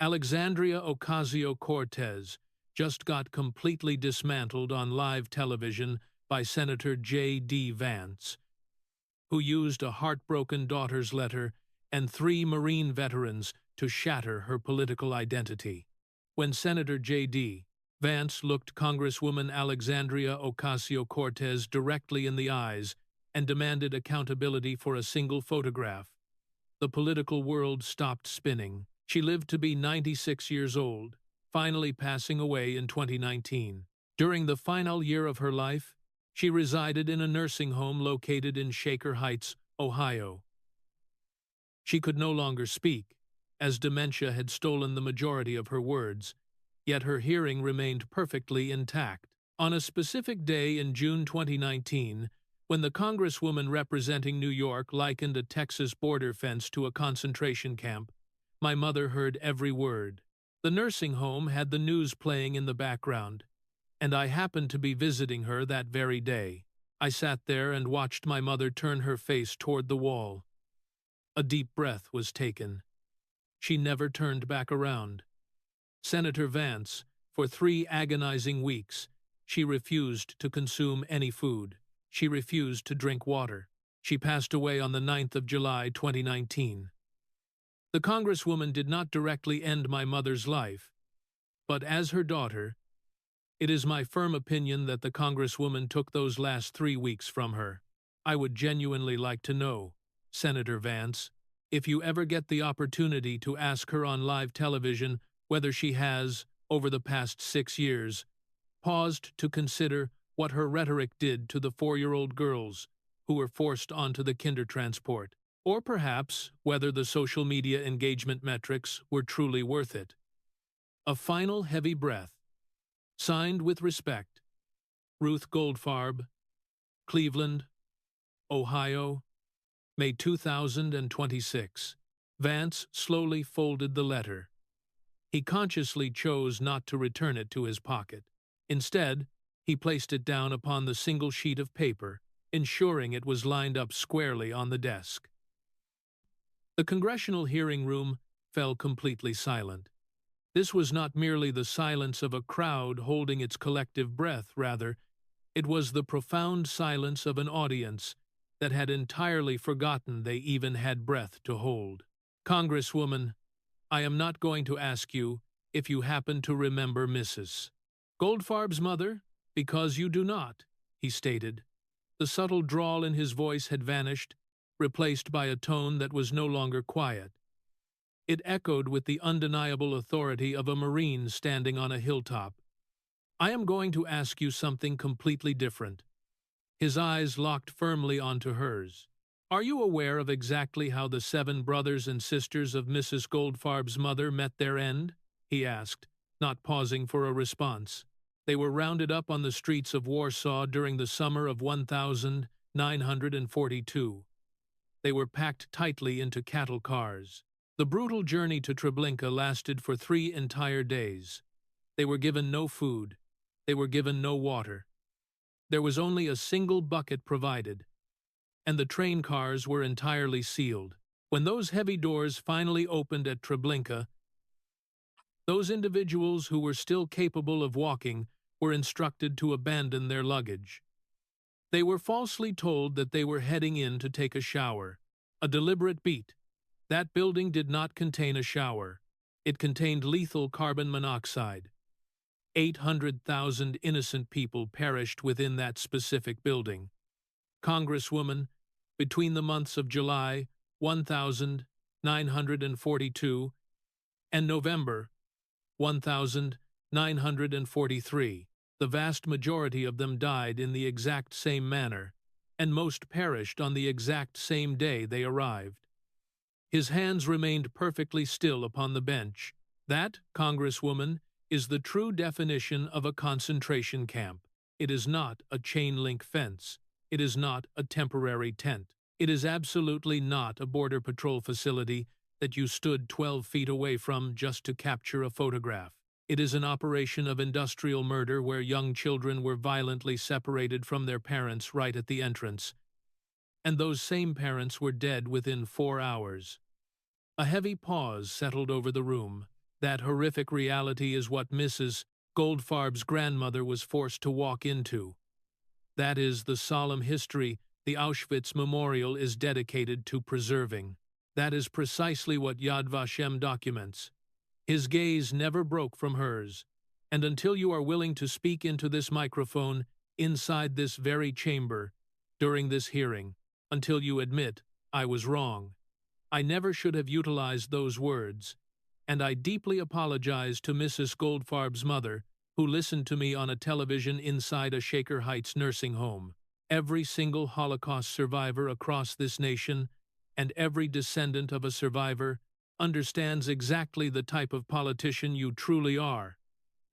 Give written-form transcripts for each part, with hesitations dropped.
Alexandria Ocasio-Cortez just got completely dismantled on live television by Senator JD Vance, who used a heartbroken daughter's letter and 3 Marine veterans to shatter her political identity. When Senator J.D. Vance looked Congresswoman Alexandria Ocasio-Cortez directly in the eyes and demanded accountability for a single photograph, the political world stopped spinning. She lived to be 96 years old, finally passing away in 2019. During the final year of her life, she resided in a nursing home located in Shaker Heights, Ohio. She could no longer speak, as dementia had stolen the majority of her words, yet her hearing remained perfectly intact. On a specific day in June 2019, when the Congresswoman representing New York likened a Texas border fence to a concentration camp, my mother heard every word. The nursing home had the news playing in the background, and I happened to be visiting her that very day. I sat there and watched my mother turn her face toward the wall. A deep breath was taken. She never turned back around. Senator Vance, for 3 agonizing weeks, she refused to consume any food. She refused to drink water. She passed away on the 9th of July, 2019. The Congresswoman did not directly end my mother's life, but as her daughter, it is my firm opinion that the Congresswoman took those last 3 weeks from her. I would genuinely like to know, Senator Vance, if you ever get the opportunity to ask her on live television whether she has, over the past 6 years, paused to consider what her rhetoric did to the 4-year-old girls who were forced onto the Kindertransport, or perhaps whether the social media engagement metrics were truly worth it. A final heavy breath. Signed with respect, Ruth Goldfarb, Cleveland, Ohio, May 2026. Vance slowly folded the letter. He consciously chose not to return it to his pocket. Instead, he placed it down upon the single sheet of paper, ensuring it was lined up squarely on the desk. The Congressional hearing room fell completely silent. This was not merely the silence of a crowd holding its collective breath, rather, it was the profound silence of an audience that had entirely forgotten they even had breath to hold. Congresswoman, I am not going to ask you if you happen to remember Mrs. Goldfarb's mother, because you do not, he stated. The subtle drawl in his voice had vanished, replaced by a tone that was no longer quiet. It echoed with the undeniable authority of a Marine standing on a hilltop. I am going to ask you something completely different. His eyes locked firmly onto hers. Are you aware of exactly how the 7 brothers and sisters of Mrs. Goldfarb's mother met their end? He asked, not pausing for a response. They were rounded up on the streets of Warsaw during the summer of 1942. They were packed tightly into cattle cars. The brutal journey to Treblinka lasted for 3 entire days. They were given no food. They were given no water. There was only a single bucket provided, and the train cars were entirely sealed. When those heavy doors finally opened at Treblinka, those individuals who were still capable of walking were instructed to abandon their luggage. They were falsely told that they were heading in to take a shower. A deliberate beat. That building did not contain a shower. It contained lethal carbon monoxide. 800,000 innocent people perished within that specific building. Congresswoman, between the months of July 1942 and November 1943, the vast majority of them died in the exact same manner, and most perished on the exact same day they arrived. His hands remained perfectly still upon the bench. That, Congresswoman, is the true definition of a concentration camp. It is not a chain-link fence. It is not a temporary tent. It is absolutely not a border patrol facility that you stood 12 feet away from just to capture a photograph. It is an operation of industrial murder where young children were violently separated from their parents right at the entrance, and those same parents were dead within 4 hours. A heavy pause settled over the room. That horrific reality is what Mrs. Goldfarb's grandmother was forced to walk into. That is the solemn history the Auschwitz Memorial is dedicated to preserving. That is precisely what Yad Vashem documents. His gaze never broke from hers, and until you are willing to speak into this microphone, inside this very chamber, during this hearing, until you admit, I was wrong. I never should have utilized those words, and I deeply apologize to Mrs. Goldfarb's mother, who listened to me on a television inside a Shaker Heights nursing home. Every single Holocaust survivor across this nation, and every descendant of a survivor, understands exactly the type of politician you truly are.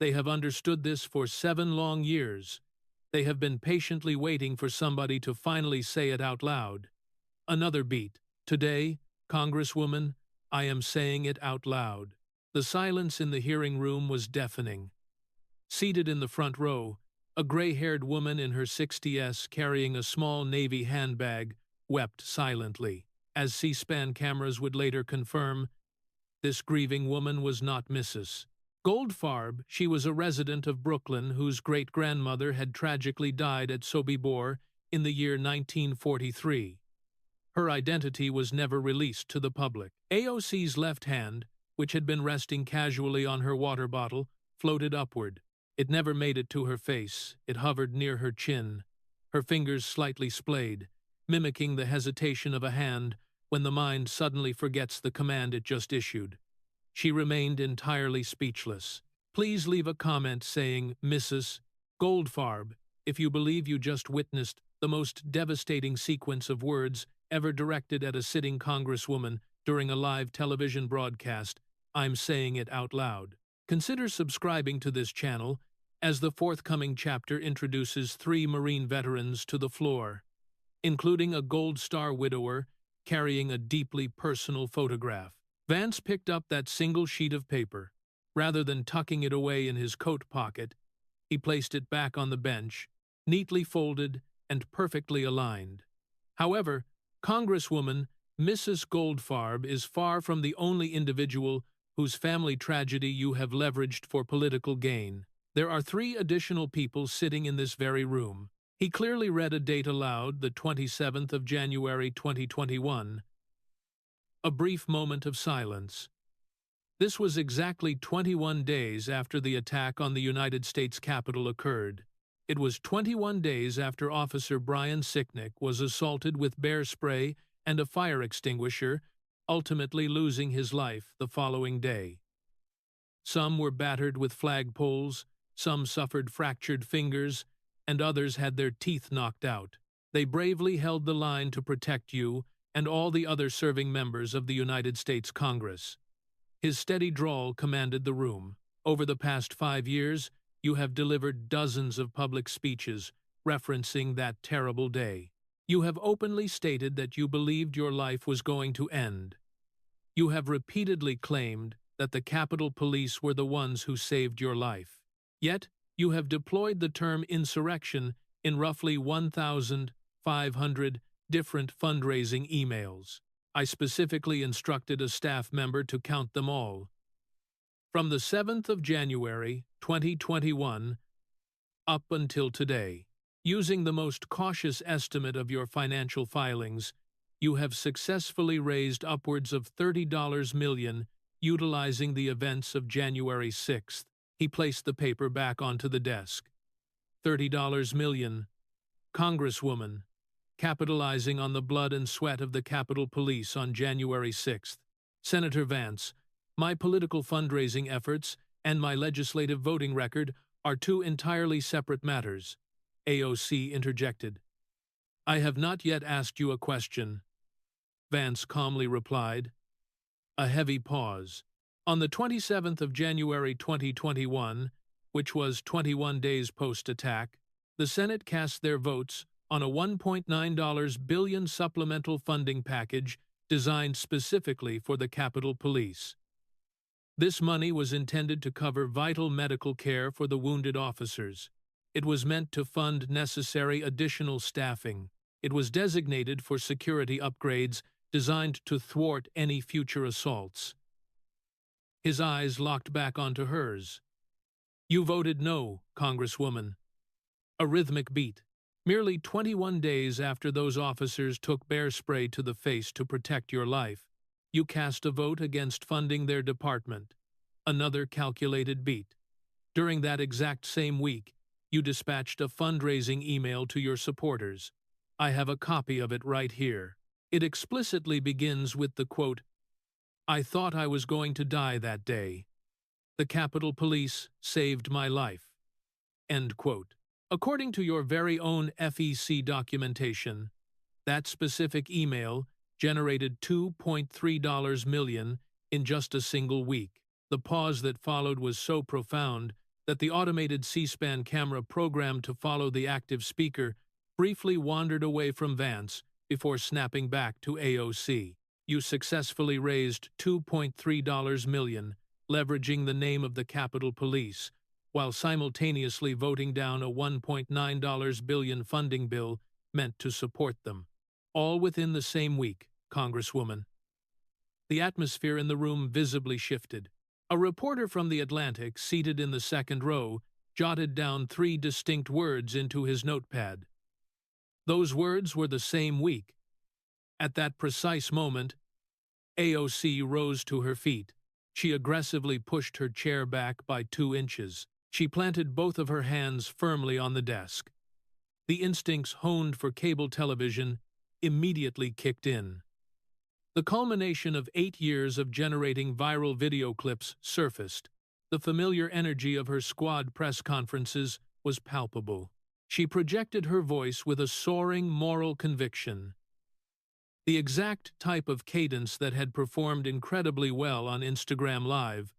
They have understood this for 7 long years. They have been patiently waiting for somebody to finally say it out loud. Another beat. Today, Congresswoman, I am saying it out loud. The silence in the hearing room was deafening. Seated in the front row, a gray-haired woman in her 60s carrying a small Navy handbag wept silently. As C-SPAN cameras would later confirm, this grieving woman was not Mrs. Goldfarb. She was a resident of Brooklyn whose great-grandmother had tragically died at Sobibor in the year 1943. Her identity was never released to the public. AOC's left hand, which had been resting casually on her water bottle, floated upward. It never made it to her face. It hovered near her chin, her fingers slightly splayed, mimicking the hesitation of a hand when the mind suddenly forgets the command it just issued. She remained entirely speechless. Please leave a comment saying, Mrs. Goldfarb, if you believe you just witnessed the most devastating sequence of words ever directed at a sitting congresswoman during a live television broadcast. I'm saying it out loud. Consider subscribing to this channel, as the forthcoming chapter introduces 3 Marine veterans to the floor, including a Gold Star widower carrying a deeply personal photograph. Vance picked up that single sheet of paper. Rather than tucking it away in his coat pocket, he placed it back on the bench, neatly folded and perfectly aligned. However, Congresswoman Mrs. Goldfarb is far from the only individual whose family tragedy you have leveraged for political gain. There are 3 additional people sitting in this very room. He clearly read a date aloud, the 27th of January 2021. A brief moment of silence. This was exactly 21 days after the attack on the United States Capitol occurred. It was 21 days after Officer Brian Sicknick was assaulted with bear spray and a fire extinguisher, ultimately losing his life the following day. Some were battered with flagpoles, some suffered fractured fingers, and others had their teeth knocked out. They bravely held the line to protect you and all the other serving members of the United States Congress. His steady drawl commanded the room. Over the past 5 years, you have delivered dozens of public speeches referencing that terrible day. You have openly stated that you believed your life was going to end. You have repeatedly claimed that the Capitol Police were the ones who saved your life. Yet, you have deployed the term insurrection in roughly 1,500 different fundraising emails. I specifically instructed a staff member to count them all. From the 7th of January, 2021, up until today, using the most cautious estimate of your financial filings, you have successfully raised upwards of $30 million utilizing the events of January 6th. He placed the paper back onto the desk. $30 million. Congresswoman, capitalizing on the blood and sweat of the Capitol Police on January 6th. Senator Vance, my political fundraising efforts and my legislative voting record are 2 entirely separate matters. AOC interjected. I have not yet asked you a question. Vance calmly replied. A heavy pause. On the 27th of January 2021, which was 21 days post-attack, the Senate cast their votes on a $1.9 billion supplemental funding package designed specifically for the Capitol Police. This money was intended to cover vital medical care for the wounded officers. It was meant to fund necessary additional staffing. It was designated for security upgrades designed to thwart any future assaults. his eyes locked back onto hers. "You voted no, Congresswoman." A rhythmic beat. Merely 21 days after those officers took bear spray to the face to protect your life, you cast a vote against funding their department. Another calculated beat. During that exact same week, you dispatched a fundraising email to your supporters. I have a copy of it right here. It explicitly begins with the quote, "I thought I was going to die that day. The Capitol Police saved my life." End quote. According to your very own FEC documentation, that specific email generated $2.3 million in just a single week. The pause that followed was so profound that the automated C-SPAN camera programmed to follow the active speaker briefly wandered away from Vance before snapping back to AOC. You successfully raised $2.3 million, leveraging the name of the Capitol Police, while simultaneously voting down a $1.9 billion funding bill meant to support them. All within the same week, Congresswoman. The atmosphere in the room visibly shifted. A reporter from The Atlantic, seated in the second row, jotted down 3 distinct words into his notepad. Those words were the same week. At that precise moment, AOC rose to her feet. She aggressively pushed her chair back by 2 inches. She planted both of her hands firmly on the desk. The instincts honed for cable television immediately kicked in. The culmination of 8 years of generating viral video clips surfaced. The familiar energy of her squad press conferences was palpable. She projected her voice with a soaring moral conviction. The exact type of cadence that had performed incredibly well on Instagram Live.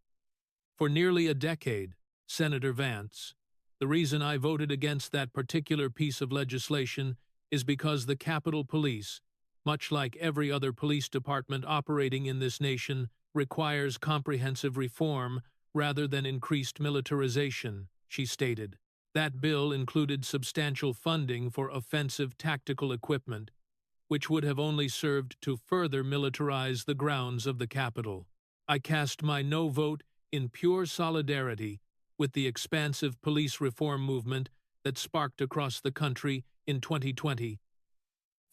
For nearly a decade, Senator Vance, the reason I voted against that particular piece of legislation is because the Capitol Police, much like every other police department operating in this nation, requires comprehensive reform rather than increased militarization, she stated. That bill included substantial funding for offensive tactical equipment, which would have only served to further militarize the grounds of the Capitol. I cast my no vote in pure solidarity with the expansive police reform movement that sparked across the country in 2020,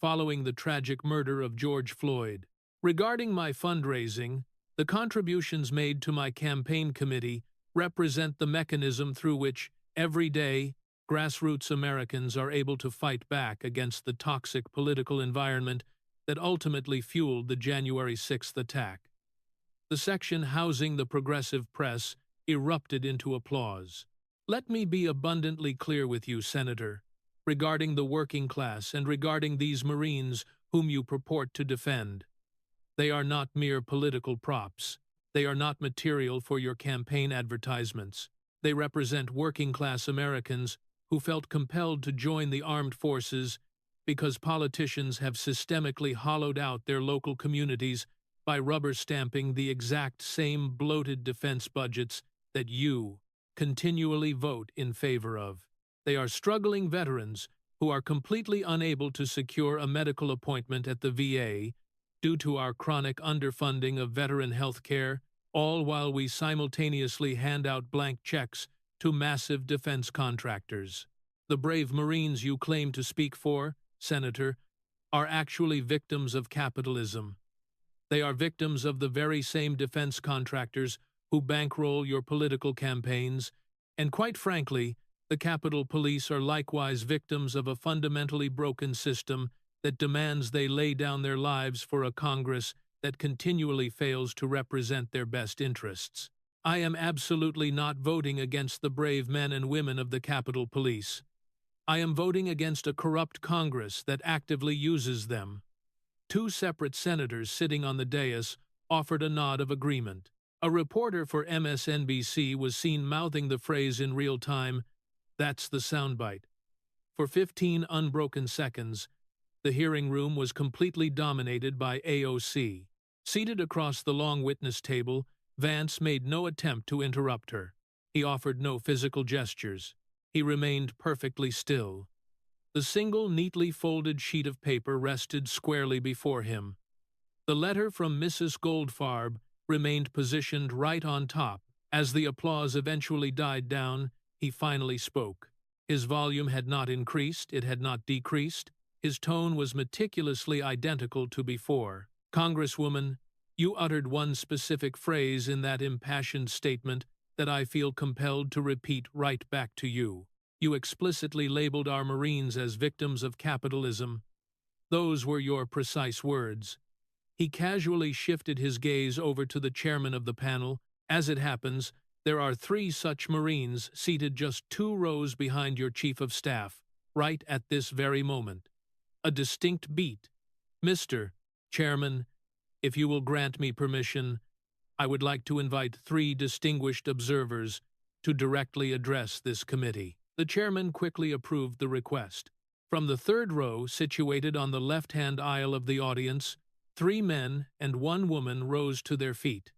following the tragic murder of George Floyd. Regarding my fundraising, the contributions made to my campaign committee represent the mechanism through which, every day, grassroots Americans are able to fight back against the toxic political environment that ultimately fueled the January 6th attack. The section housing the progressive press erupted into applause. Let me be abundantly clear with you, Senator, regarding the working class and regarding these Marines whom you purport to defend. They are not mere political props. They are not material for your campaign advertisements. They represent working-class Americans who felt compelled to join the armed forces because politicians have systemically hollowed out their local communities by rubber-stamping the exact same bloated defense budgets that you continually vote in favor of. They are struggling veterans who are completely unable to secure a medical appointment at the VA due to our chronic underfunding of veteran health care, all while we simultaneously hand out blank checks to massive defense contractors. The brave Marines you claim to speak for, Senator, are actually victims of capitalism. They are victims of the very same defense contractors who bankroll your political campaigns, and quite frankly, the Capitol Police are likewise victims of a fundamentally broken system that demands they lay down their lives for a Congress that continually fails to represent their best interests. I am absolutely not voting against the brave men and women of the Capitol Police. I am voting against a corrupt Congress that actively uses them. 2 separate senators sitting on the dais offered a nod of agreement. A reporter for MSNBC was seen mouthing the phrase in real time, "That's the soundbite." For 15 unbroken seconds, the hearing room was completely dominated by AOC. Seated across the long witness table, Vance made no attempt to interrupt her. He offered no physical gestures. He remained perfectly still. The single neatly folded sheet of paper rested squarely before him. The letter from Mrs. Goldfarb remained positioned right on top. As the applause eventually died down, he finally spoke. His volume had not increased, it had not decreased. His tone was meticulously identical to before. Congresswoman, you uttered one specific phrase in that impassioned statement that I feel compelled to repeat right back to you. You explicitly labeled our Marines as victims of capitalism. Those were your precise words. He casually shifted his gaze over to the chairman of the panel. As it happens, there are 3 such Marines seated just 2 rows behind your Chief of Staff, right at this very moment. A distinct beat. Mr. Chairman, if you will grant me permission, I would like to invite 3 distinguished observers to directly address this committee. The chairman quickly approved the request. From the 3rd row, situated on the left-hand aisle of the audience, 3 men and 1 woman rose to their feet.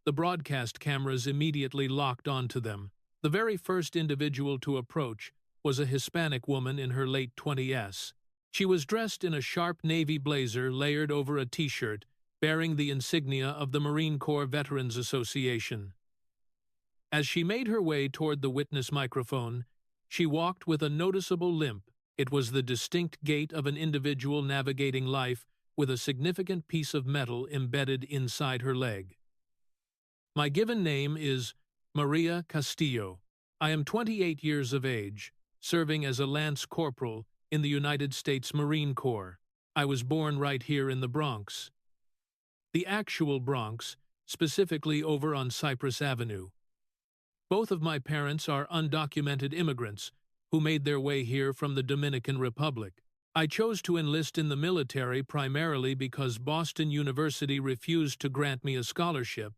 The broadcast cameras immediately locked onto them. The very first individual to approach was a Hispanic woman in her late 20s. She was dressed in a sharp navy blazer layered over a t-shirt bearing the insignia of the Marine Corps Veterans Association. As she made her way toward the witness microphone, she walked with a noticeable limp. It was the distinct gait of an individual navigating life with a significant piece of metal embedded inside her leg. My given name is Maria Castillo. I am 28 years of age, serving as a Lance Corporal in the United States Marine Corps. I was born right here in the Bronx. The actual Bronx, specifically over on Cypress Avenue. Both of my parents are undocumented immigrants who made their way here from the Dominican Republic. I chose to enlist in the military primarily because Boston University refused to grant me a scholarship,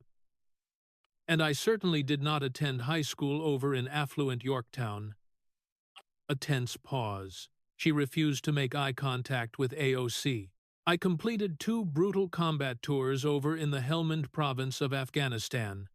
and I certainly did not attend high school over in affluent Yorktown. A tense pause. She refused to make eye contact with AOC. I completed 2 brutal combat tours over in the Helmand province of Afghanistan.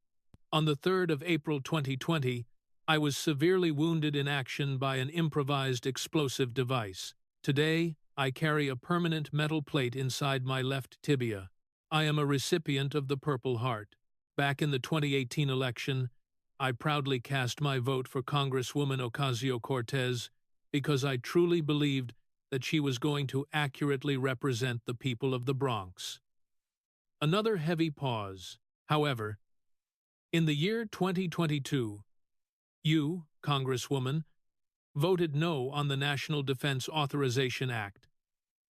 On the 3rd of April 2020, I was severely wounded in action by an improvised explosive device. Today, I carry a permanent metal plate inside my left tibia. I am a recipient of the Purple Heart. Back in the 2018 election, I proudly cast my vote for Congresswoman Ocasio-Cortez because I truly believed that she was going to accurately represent the people of the Bronx. Another heavy pause. However, in the year 2022, you, Congresswoman, voted no on the National Defense Authorization Act,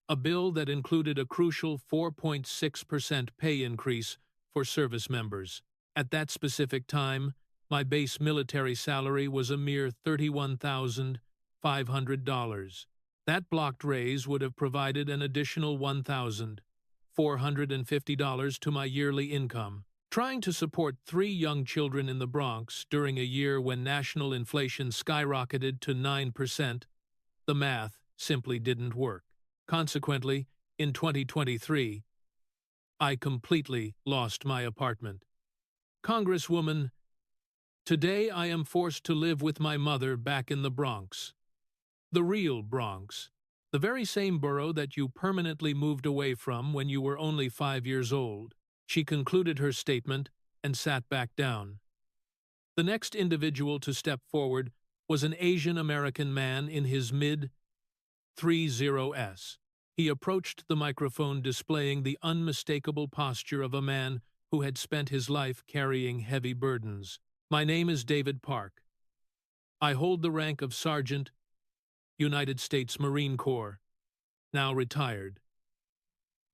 a bill that included a crucial 4.6% pay increase for service members. At that specific time, my base military salary was a mere $31,500. That blocked raise would have provided an additional $1,450 to my yearly income. Trying to support 3 young children in the Bronx during a year when national inflation skyrocketed to 9%, the math simply didn't work. Consequently, in 2023, I completely lost my apartment. Congresswoman, today I am forced to live with my mother back in the Bronx. The real Bronx, the very same borough that you permanently moved away from when you were only 5 years old. She concluded her statement and sat back down. The next individual to step forward was an Asian American man in his mid-30s. He approached the microphone displaying the unmistakable posture of a man who had spent his life carrying heavy burdens. My name is David Park. I hold the rank of Sergeant, United States Marine Corps, now retired.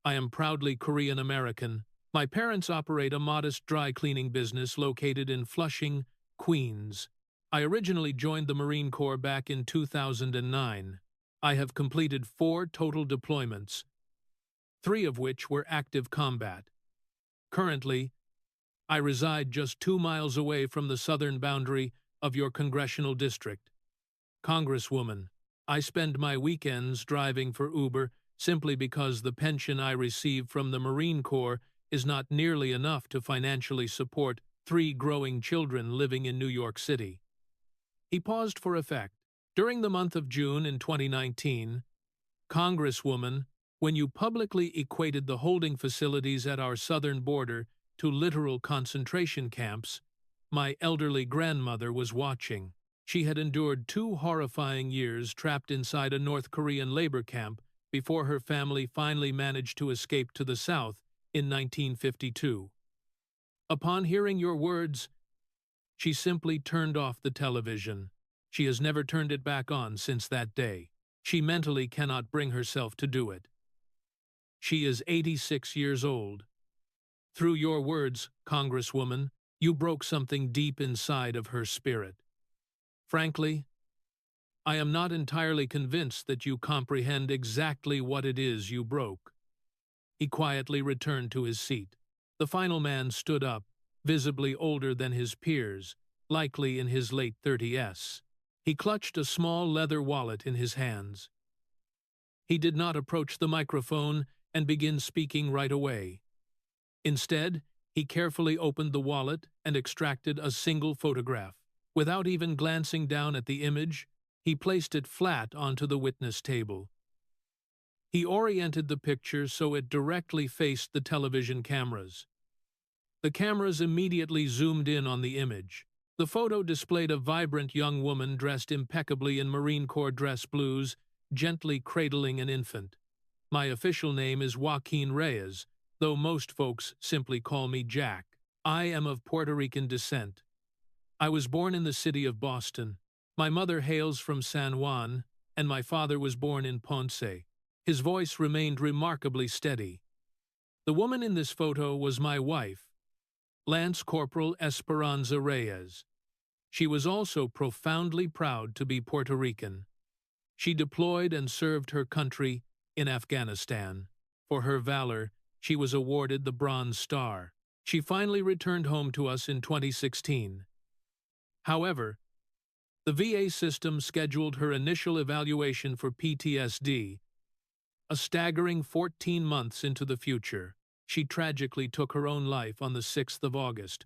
I am proudly Korean American. My parents operate a modest dry cleaning business located in Flushing, Queens. I originally joined the Marine Corps back in 2009. I have completed 4 total deployments, 3 of which were active combat. Currently, I reside just 2 miles away from the southern boundary of your congressional district. Congresswoman, I spend my weekends driving for Uber simply because the pension I receive from the Marine Corps is not nearly enough to financially support 3 growing children living in New York City. He paused for effect. During the month of June in 2019, Congresswoman, when you publicly equated the holding facilities at our southern border to literal concentration camps, my elderly grandmother was watching. She had endured 2 horrifying years trapped inside a North Korean labor camp before her family finally managed to escape to the south in 1952. Upon hearing your words, she simply turned off the television. She has never turned it back on since that day. She mentally cannot bring herself to do it. She is 86 years old. Through your words, Congresswoman, you broke something deep inside of her spirit. Frankly, I am not entirely convinced that you comprehend exactly what it is you broke. He quietly returned to his seat. The final man stood up, visibly older than his peers, likely in his late 30s. He clutched a small leather wallet in his hands. He did not approach the microphone and begin speaking right away. Instead, he carefully opened the wallet and extracted a single photograph. Without even glancing down at the image, he placed it flat onto the witness table. He oriented the picture so it directly faced the television cameras. The cameras immediately zoomed in on the image. The photo displayed a vibrant young woman dressed impeccably in Marine Corps dress blues, gently cradling an infant. My official name is Joaquin Reyes, though most folks simply call me Jack. I am of Puerto Rican descent. I was born in the city of Boston. My mother hails from San Juan, and my father was born in Ponce. His voice remained remarkably steady. The woman in this photo was my wife, Lance Corporal Esperanza Reyes. She was also profoundly proud to be Puerto Rican. She deployed and served her country in Afghanistan. For her valor, she was awarded the Bronze Star. She finally returned home to us in 2016. However, the VA system scheduled her initial evaluation for PTSD, a staggering 14 months into the future. She tragically took her own life on the 6th of August,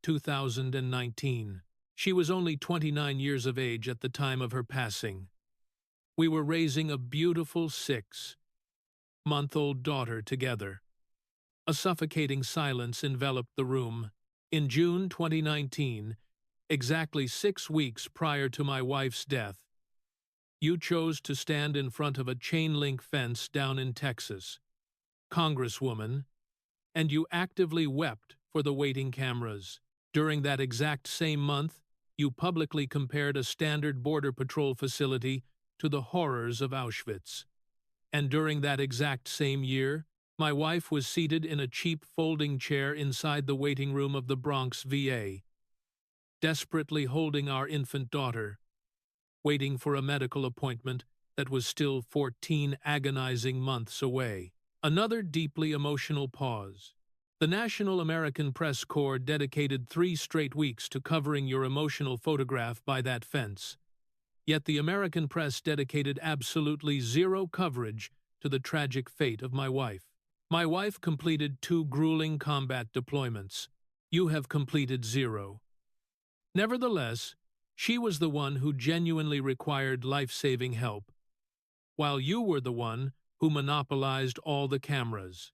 2019. She was only 29 years of age at the time of her passing. We were raising a beautiful 6-month-old daughter together. A suffocating silence enveloped the room. In June 2019, exactly 6 weeks prior to my wife's death, you chose to stand in front of a chain-link fence down in Texas, Congresswoman, and you actively wept for the waiting cameras. During that exact same month, you publicly compared a standard Border Patrol facility to the horrors of Auschwitz. And during that exact same year, my wife was seated in a cheap folding chair inside the waiting room of the Bronx VA, desperately holding our infant daughter, waiting for a medical appointment that was still 14 agonizing months away. Another deeply emotional pause. The National American Press Corps dedicated 3 straight weeks to covering your emotional photograph by that fence. Yet the American press dedicated absolutely 0 coverage to the tragic fate of my wife. My wife completed 2 grueling combat deployments. You have completed 0. Nevertheless, she was the one who genuinely required life-saving help, while you were the one who monopolized all the cameras.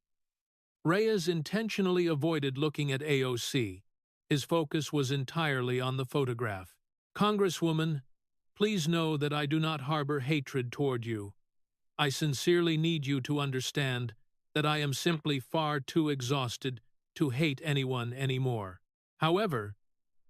Reyes intentionally avoided looking at AOC. His focus was entirely on the photograph. Congresswoman, please know that I do not harbor hatred toward you. I sincerely need you to understand that I am simply far too exhausted to hate anyone anymore. However,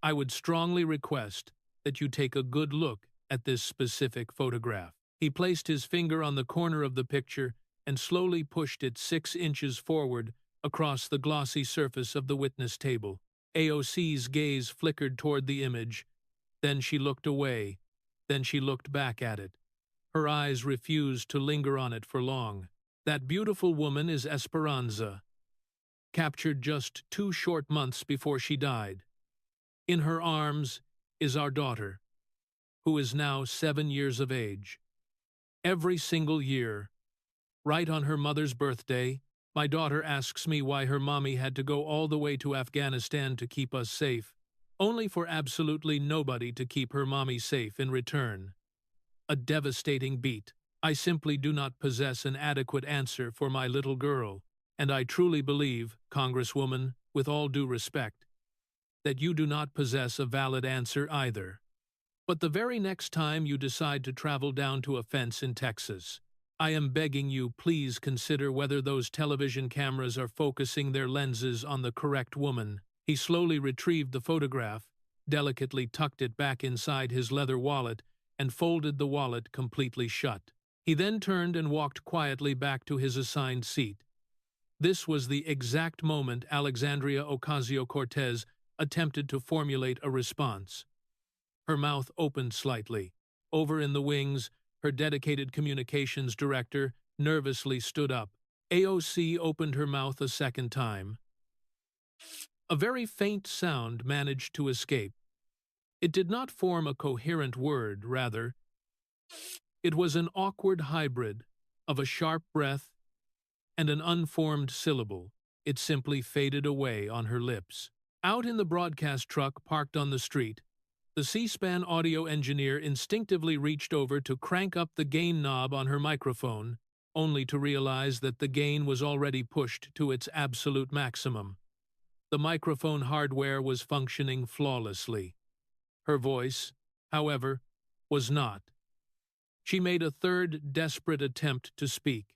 I would strongly request that you take a good look at this specific photograph. He placed his finger on the corner of the picture and slowly pushed it 6 inches forward across the glossy surface of the witness table. AOC's gaze flickered toward the image. Then she looked away. Then she looked back at it. Her eyes refused to linger on it for long. That beautiful woman is Esperanza, captured just 2 short months before she died. In her arms is our daughter, who is now 7 years of age. Every single year, right on her mother's birthday, my daughter asks me why her mommy had to go all the way to Afghanistan to keep us safe, only for absolutely nobody to keep her mommy safe in return. A devastating beat. I simply do not possess an adequate answer for my little girl, and I truly believe, Congresswoman, with all due respect, that you do not possess a valid answer either. But the very next time you decide to travel down to a fence in Texas, I am begging you, please consider whether those television cameras are focusing their lenses on the correct woman. He slowly retrieved the photograph, delicately tucked it back inside his leather wallet, and folded the wallet completely shut. He then turned and walked quietly back to his assigned seat. This was the exact moment Alexandria Ocasio-Cortez attempted to formulate a response. Her mouth opened slightly. Over in the wings, her dedicated communications director nervously stood up. AOC opened her mouth a second time. A very faint sound managed to escape. It did not form a coherent word, rather. It was an awkward hybrid of a sharp breath and an unformed syllable. It simply faded away on her lips. Out in the broadcast truck parked on the street, the C-SPAN audio engineer instinctively reached over to crank up the gain knob on her microphone, only to realize that the gain was already pushed to its absolute maximum. The microphone hardware was functioning flawlessly. Her voice, however, was not. She made a third desperate attempt to speak.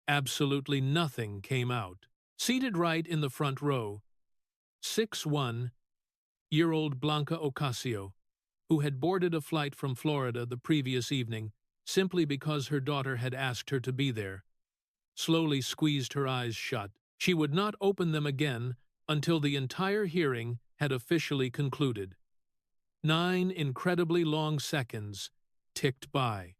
Absolutely nothing came out. Seated right in the front row, 61-year-old Blanca Ocasio, who had boarded a flight from Florida the previous evening simply because her daughter had asked her to be there, slowly squeezed her eyes shut. She would not open them again until the entire hearing had officially concluded. 9 incredibly long seconds ticked by.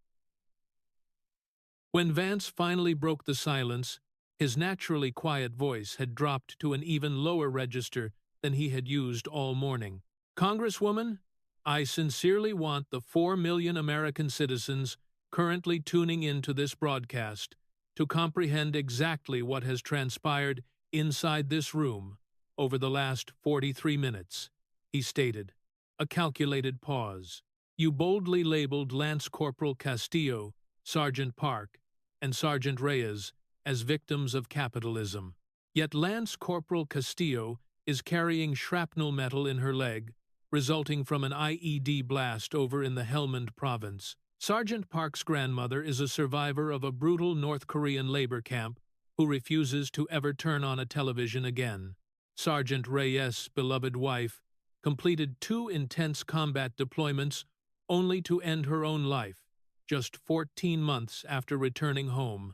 When Vance finally broke the silence, his naturally quiet voice had dropped to an even lower register than he had used all morning. Congresswoman, I sincerely want the 4 million American citizens currently tuning into this broadcast to comprehend exactly what has transpired inside this room over the last 43 minutes, he stated. A calculated pause. You boldly labeled Lance Corporal Castillo, Sergeant Park, and Sergeant Reyes as victims of capitalism. Yet Lance Corporal Castillo is carrying shrapnel metal in her leg, resulting from an IED blast over in the Helmand province. Sergeant Park's grandmother is a survivor of a brutal North Korean labor camp who refuses to ever turn on a television again. Sergeant Reyes' beloved wife completed 2 intense combat deployments only to end her own life just 14 months after returning home,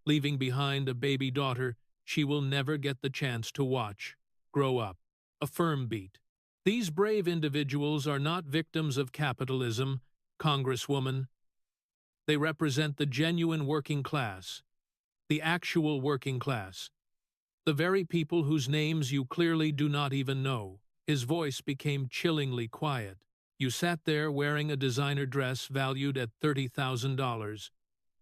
leaving behind a baby daughter she will never get the chance to watch grow up. A firm beat. These brave individuals are not victims of capitalism, Congresswoman. They represent the genuine working class, the actual working class, the very people whose names you clearly do not even know. His voice became chillingly quiet. You sat there wearing a designer dress valued at $30,000,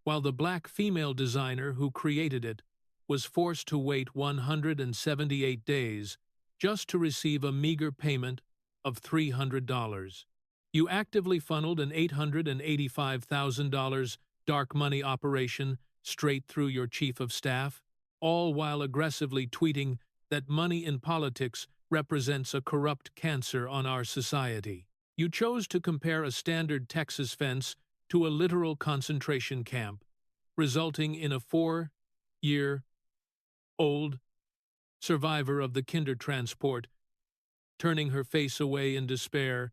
while the black female designer who created it was forced to wait 178 days just to receive a meager payment of $300. You actively funneled an $885,000 dark money operation straight through your chief of staff, all while aggressively tweeting that money in politics represents a corrupt cancer on our society. You chose to compare a standard Texas fence to a literal concentration camp, resulting in a 4-year-old survivor of the Kindertransport turning her face away in despair.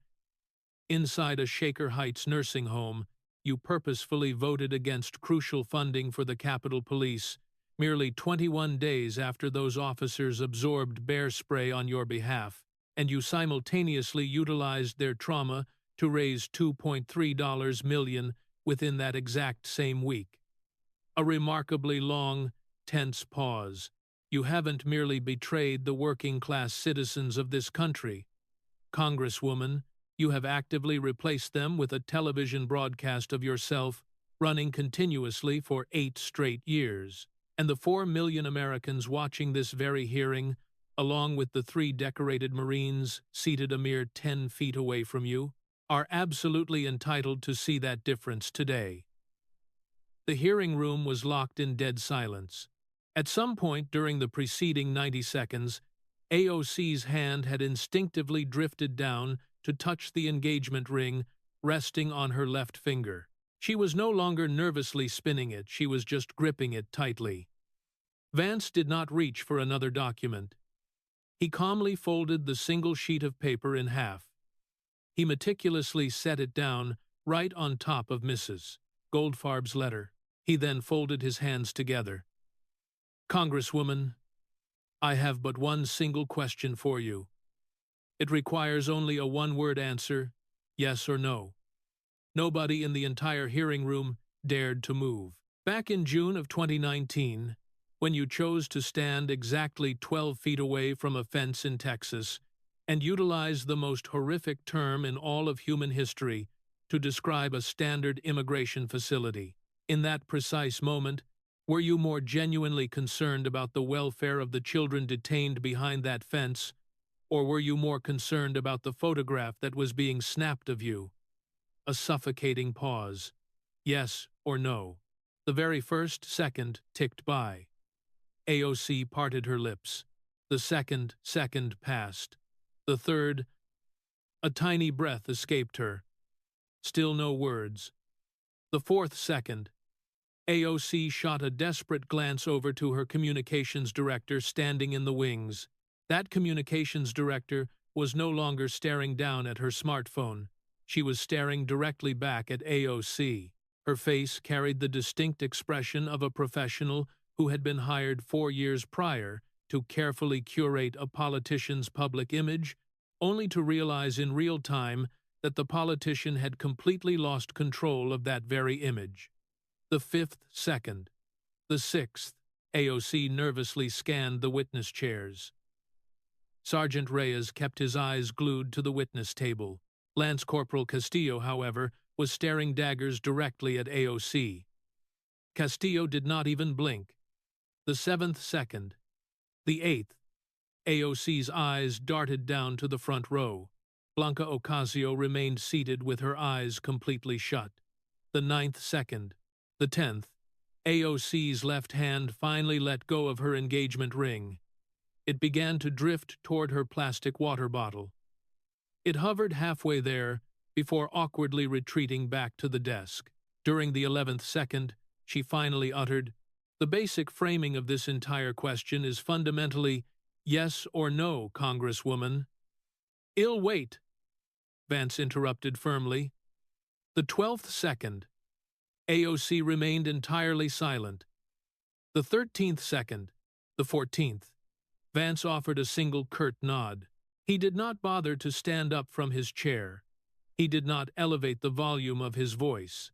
Inside a Shaker Heights nursing home, you purposefully voted against crucial funding for the Capitol Police, merely 21 days after those officers absorbed bear spray on your behalf, and you simultaneously utilized their trauma to raise $2.3 million within that exact same week. A remarkably long, tense pause. You haven't merely betrayed the working-class citizens of this country, Congresswoman, you have actively replaced them with a television broadcast of yourself running continuously for 8 straight years. And the 4 million Americans watching this very hearing, along with the 3 decorated Marines seated a mere 10 feet away from you, are absolutely entitled to see that difference today. The hearing room was locked in dead silence. At some point during the preceding 90 seconds, AOC's hand had instinctively drifted down to touch the engagement ring resting on her left finger. She was no longer nervously spinning it, she was just gripping it tightly. Vance did not reach for another document. He calmly folded the single sheet of paper in half. He meticulously set it down right on top of Mrs. Goldfarb's letter. He then folded his hands together. "Congresswoman, I have but one single question for you. It requires only a one-word answer, yes or no." Nobody in the entire hearing room dared to move. Back in June of 2019, when you chose to stand exactly 12 feet away from a fence in Texas and utilize the most horrific term in all of human history to describe a standard immigration facility, in that precise moment, were you more genuinely concerned about the welfare of the children detained behind that fence, or were you more concerned about the photograph that was being snapped of you? A suffocating pause. Yes or no. The very first second ticked by. AOC parted her lips. The second passed. The third, a tiny breath escaped her. Still no words. The fourth second, AOC shot a desperate glance over to her communications director standing in the wings. That communications director was no longer staring down at her smartphone. She was staring directly back at AOC. Her face carried the distinct expression of a professional who had been hired 4 years prior to carefully curate a politician's public image, only to realize in real time that the politician had completely lost control of that very image. The fifth second. The sixth. AOC nervously scanned the witness chairs. Sergeant Reyes kept his eyes glued to the witness table. Lance Corporal Castillo, however, was staring daggers directly at AOC. Castillo did not even blink. The seventh second. The eighth. AOC's eyes darted down to the front row. Blanca Ocasio remained seated with her eyes completely shut. The ninth second. The 10th. AOC's left hand finally let go of her engagement ring. It began to drift toward her plastic water bottle. It hovered halfway there before awkwardly retreating back to the desk. During the 11th second, she finally uttered, "The basic framing of this entire question is fundamentally yes or no, Congresswoman." "I'll wait," Vance interrupted firmly. The 12th second. AOC remained entirely silent. The 13th second. The 14th. Vance offered a single curt nod. He did not bother to stand up from his chair. He did not elevate the volume of his voice.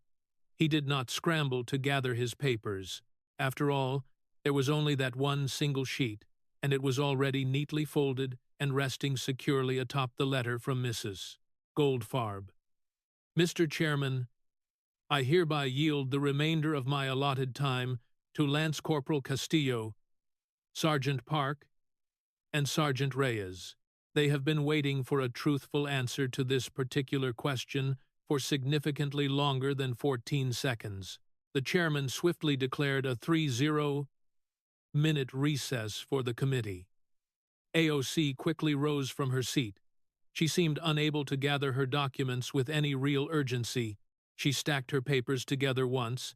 He did not scramble to gather his papers. After all, there was only that one single sheet, and it was already neatly folded and resting securely atop the letter from Mrs. Goldfarb. "Mr. Chairman, I hereby yield the remainder of my allotted time to Lance Corporal Castillo, Sergeant Park, and Sergeant Reyes. They have been waiting for a truthful answer to this particular question for significantly longer than 14 seconds. The chairman swiftly declared a 30-minute recess for the committee. AOC quickly rose from her seat. She seemed unable to gather her documents with any real urgency. She stacked her papers together once,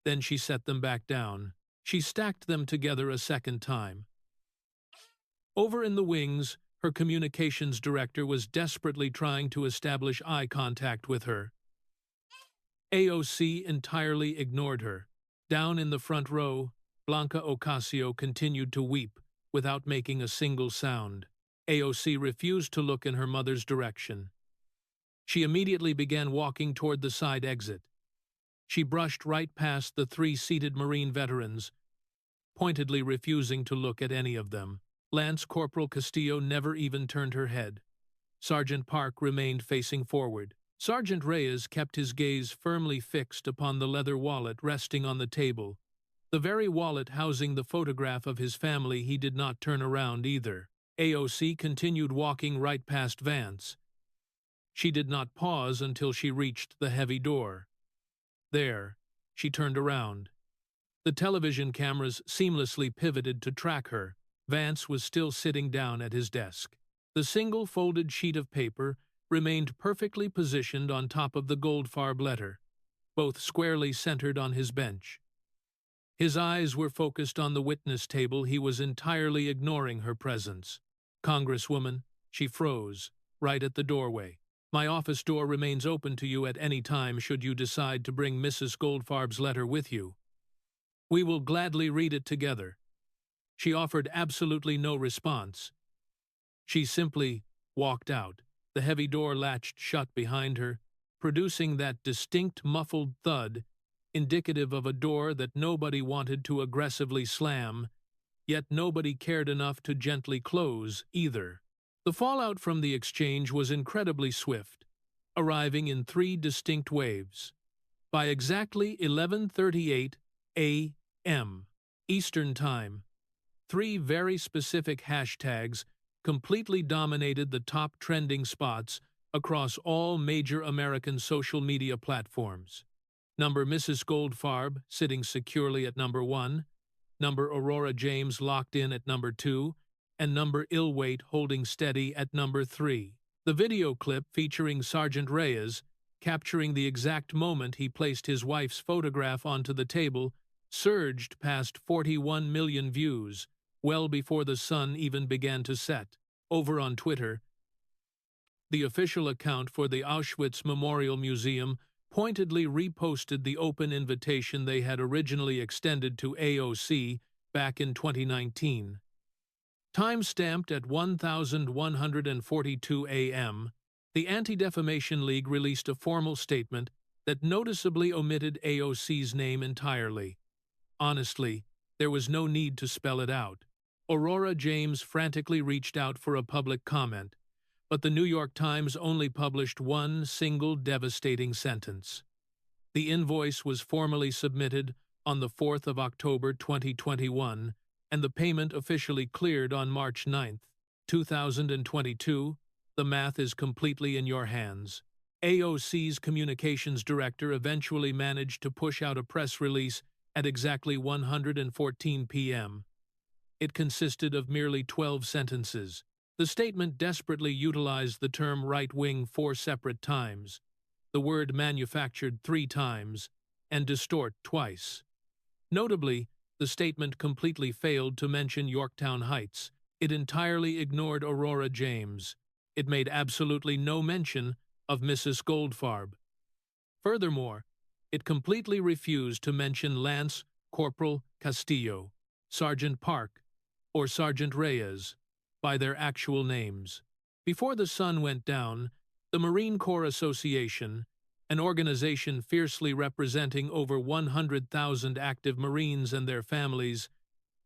then she set them back down. She stacked them together a second time. Over in the wings, her communications director was desperately trying to establish eye contact with her. AOC entirely ignored her. Down in the front row, Blanca Ocasio continued to weep without making a single sound. AOC refused to look in her mother's direction. She immediately began walking toward the side exit. She brushed right past the 3 seated Marine veterans, pointedly refusing to look at any of them. Lance Corporal Castillo never even turned her head. Sergeant Park remained facing forward. Sergeant Reyes kept his gaze firmly fixed upon the leather wallet resting on the table. The very wallet housing the photograph of his family. He did not turn around either. AOC continued walking right past Vance. She did not pause until she reached the heavy door. There, she turned around. The television cameras seamlessly pivoted to track her. Vance was still sitting down at his desk. The single folded sheet of paper remained perfectly positioned on top of the Goldfarb letter, both squarely centered on his bench. His eyes were focused on the witness table. He was entirely ignoring her presence. "Congresswoman," she froze, right at the doorway. "My office door remains open to you at any time should you decide to bring Mrs. Goldfarb's letter with you. We will gladly read it together." She offered absolutely no response. She simply walked out. The heavy door latched shut behind her, producing that distinct muffled thud, indicative of a door that nobody wanted to aggressively slam, yet nobody cared enough to gently close either. The fallout from the exchange was incredibly swift, arriving in 3 distinct waves. By exactly 11:38 a.m. Eastern Time, 3 very specific hashtags completely dominated the top trending spots across all major American social media platforms. Number Mrs. Goldfarb sitting securely at number 1, number Aurora James locked in at number 2, and number Illwait holding steady at number 3. The video clip featuring Sergeant Reyes, capturing the exact moment he placed his wife's photograph onto the table, surged past 41 million views, well before the sun even began to set. Over on Twitter, the official account for the Auschwitz Memorial Museum pointedly reposted the open invitation they had originally extended to AOC back in 2019. Time-stamped at 1142 a.m., the Anti-Defamation League released a formal statement that noticeably omitted AOC's name entirely. Honestly, there was no need to spell it out. Aurora James frantically reached out for a public comment, but the New York Times only published one single devastating sentence. The invoice was formally submitted on the 4th of October 2021, and the payment officially cleared on March 9, 2022. The math is completely in your hands. AOC's communications director eventually managed to push out a press release at exactly 1:14 p.m. It consisted of merely 12 sentences. The statement desperately utilized the term right-wing 4 separate times, the word manufactured 3 times, and distort twice. Notably, the statement completely failed to mention Yorktown Heights. It entirely ignored Aurora James. It made absolutely no mention of Mrs. Goldfarb. Furthermore, it completely refused to mention Lance Corporal Castillo, Sergeant Park, or Sergeant Reyes by their actual names. Before the sun went down, the Marine Corps Association, an organization fiercely representing over 100,000 active Marines and their families,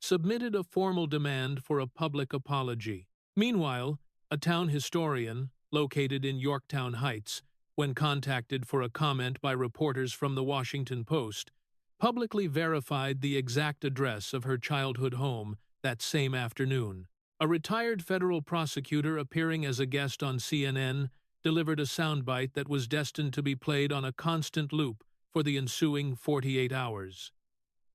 submitted a formal demand for a public apology. Meanwhile, a town historian, located in Yorktown Heights, when contacted for a comment by reporters from the Washington Post, publicly verified the exact address of her childhood home that same afternoon. A retired federal prosecutor appearing as a guest on CNN delivered a soundbite that was destined to be played on a constant loop for the ensuing 48 hours.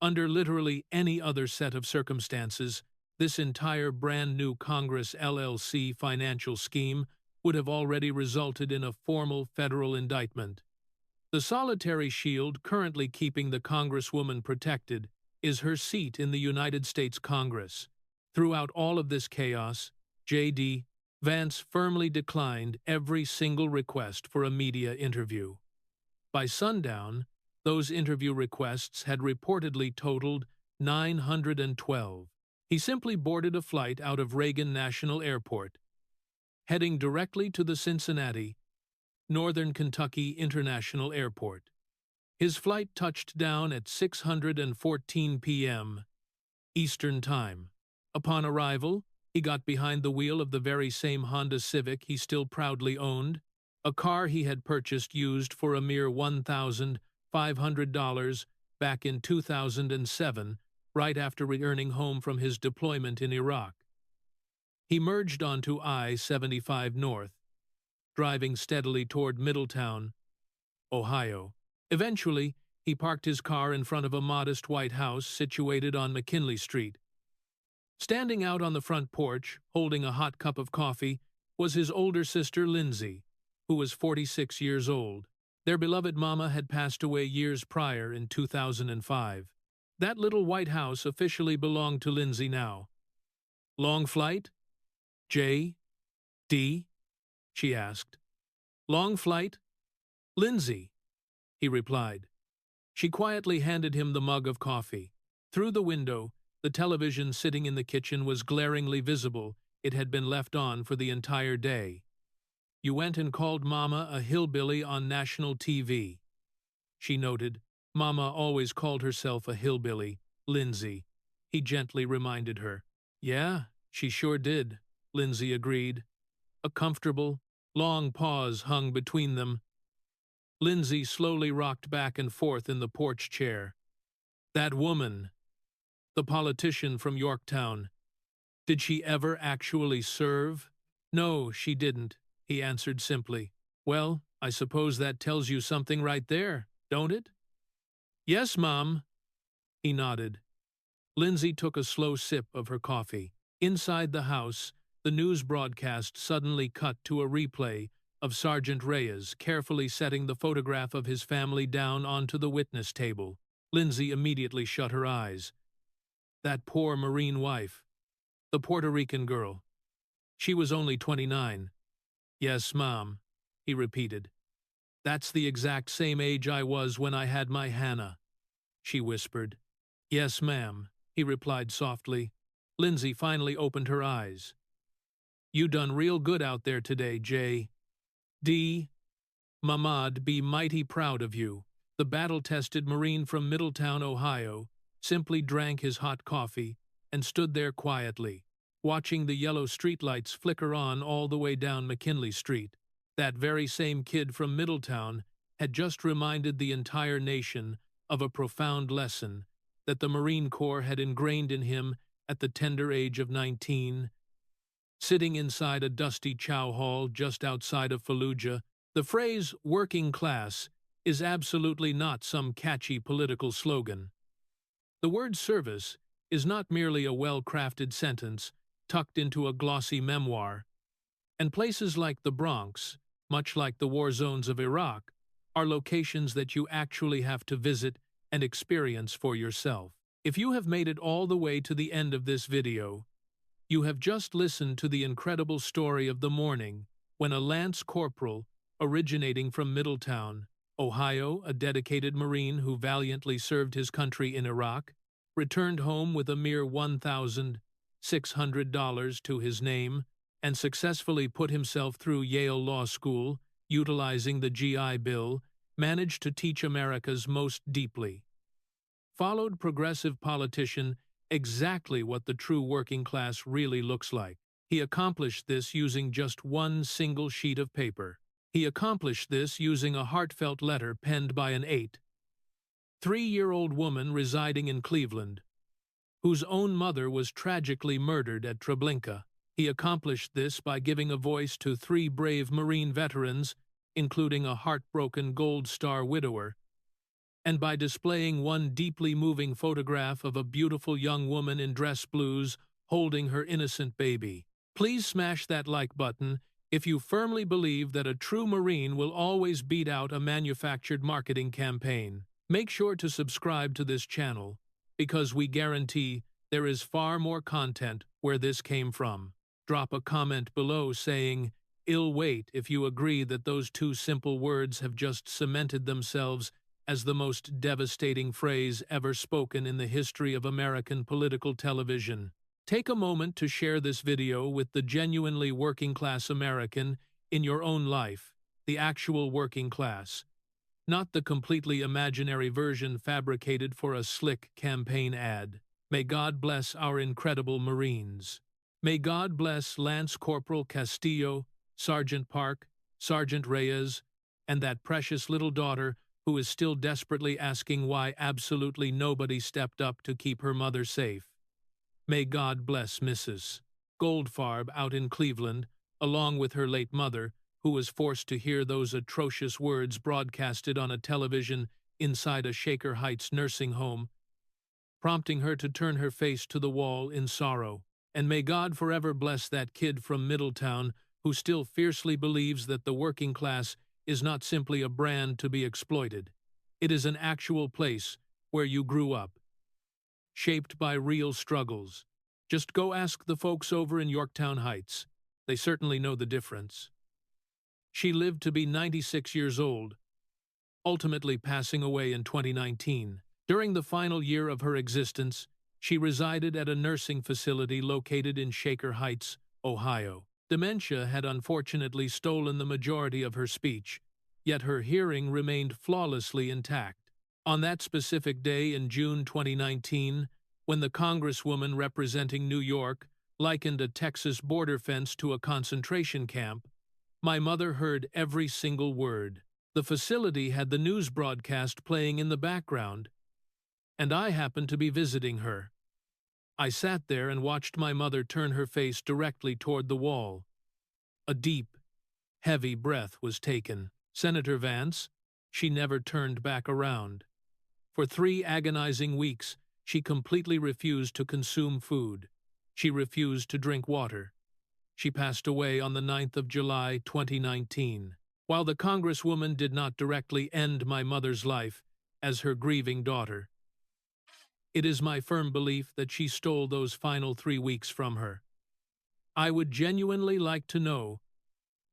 Under literally any other set of circumstances, this entire brand-new Congress LLC financial scheme would have already resulted in a formal federal indictment. The solitary shield currently keeping the Congresswoman protected is her seat in the United States Congress. Throughout all of this chaos, JD Vance firmly declined every single request for a media interview. By sundown, those interview requests had reportedly totaled 912. He simply boarded a flight out of Reagan National Airport, heading directly to the Cincinnati, Northern Kentucky International Airport. His flight touched down at 6:14 p.m. Eastern Time. Upon arrival, he got behind the wheel of the very same Honda Civic he still proudly owned, a car he had purchased used for a mere $1,500 back in 2007, right after returning home from his deployment in Iraq. He merged onto I-75 North, driving steadily toward Middletown, Ohio. Eventually, he parked his car in front of a modest white house situated on McKinley Street. Standing out on the front porch, holding a hot cup of coffee, was his older sister Lindsay, who was 46 years old. Their beloved mama had passed away years prior in 2005. That little white house officially belonged to Lindsay now. "Long flight? J? D?" she asked. "Long flight? Lindsay," he replied. She quietly handed him the mug of coffee. Through the window, the television sitting in the kitchen was glaringly visible. It had been left on for the entire day. "You went and called Mama a hillbilly on national TV," she noted. Mama always called herself a hillbilly, Lindsay, he gently reminded her. "Yeah, she sure did," Lindsay agreed. A comfortable, long pause hung between them. Lindsay slowly rocked back and forth in the porch chair. "That woman, the politician from Yorktown, did she ever actually serve?" "No, she didn't," he answered simply. "Well, I suppose that tells you something right there, don't it?" "Yes, Mom," he nodded. Lindsay took a slow sip of her coffee. Inside the house, the news broadcast suddenly cut to a replay of Sergeant Reyes carefully setting the photograph of his family down onto the witness table. Lindsay immediately shut her eyes. That poor Marine wife. The Puerto Rican girl. She was only 29. "Yes, Mom," he repeated. "That's the exact same age I was when I had my Hannah," she whispered. "Yes, ma'am," he replied softly. Lindsay finally opened her eyes. "You done real good out there today, J.D. Mama'd be mighty proud of you." The battle-tested Marine from Middletown, Ohio, simply drank his hot coffee and stood there quietly, watching the yellow streetlights flicker on all the way down McKinley Street. That very same kid from Middletown had just reminded the entire nation of a profound lesson that the Marine Corps had ingrained in him at the tender age of 19. Sitting inside a dusty chow hall just outside of Fallujah, the phrase "working class" is absolutely not some catchy political slogan. The word service is not merely a well-crafted sentence tucked into a glossy memoir, and places like the Bronx, much like the war zones of Iraq, are locations that you actually have to visit and experience for yourself. If you have made it all the way to the end of this video, you have just listened to the incredible story of the morning when a Lance Corporal, originating from Middletown, Ohio, a dedicated Marine who valiantly served his country in Iraq, returned home with a mere $1,600 to his name and successfully put himself through Yale Law School, utilizing the GI Bill, managed to teach America's most deeply. Followed progressive politician exactly what the true working class really looks like. He accomplished this using just one single sheet of paper. He accomplished this using a heartfelt letter penned by an 8-3-year-old woman residing in Cleveland, whose own mother was tragically murdered at Treblinka. He accomplished this by giving a voice to 3 brave Marine veterans, including a heartbroken Gold Star widower, and by displaying one deeply moving photograph of a beautiful young woman in dress blues holding her innocent baby. Please smash that like button if you firmly believe that a true Marine will always beat out a manufactured marketing campaign. Make sure to subscribe to this channel, because we guarantee there is far more content where this came from. Drop a comment below saying, "Ill wait," if you agree that those 2 simple words have just cemented themselves as the most devastating phrase ever spoken in the history of American political television. Take a moment to share this video with the genuinely working-class American in your own life, the actual working class, not the completely imaginary version fabricated for a slick campaign ad. May God bless our incredible Marines. May God bless Lance Corporal Castillo, Sergeant Park, Sergeant Reyes, and that precious little daughter who is still desperately asking why absolutely nobody stepped up to keep her mother safe. May God bless Mrs. Goldfarb out in Cleveland, along with her late mother, who was forced to hear those atrocious words broadcasted on a television inside a Shaker Heights nursing home, prompting her to turn her face to the wall in sorrow. And may God forever bless that kid from Middletown who still fiercely believes that the working class is not simply a brand to be exploited. It is an actual place where you grew up, shaped by real struggles. Just go ask the folks over in Yorktown Heights. They certainly know the difference. She lived to be 96 years old, ultimately passing away in 2019. During the final year of her existence, she resided at a nursing facility located in Shaker Heights, Ohio. Dementia had unfortunately stolen the majority of her speech, yet her hearing remained flawlessly intact. On that specific day in June 2019, when the Congresswoman representing New York likened a Texas border fence to a concentration camp, my mother heard every single word. The facility had the news broadcast playing in the background, and I happened to be visiting her. I sat there and watched my mother turn her face directly toward the wall. A deep, heavy breath was taken. Senator Vance, she never turned back around. For 3 agonizing weeks, she completely refused to consume food. She refused to drink water. She passed away on the 9th of July, 2019. While the Congresswoman did not directly end my mother's life as her grieving daughter, it is my firm belief that she stole those final 3 weeks from her. I would genuinely like to know,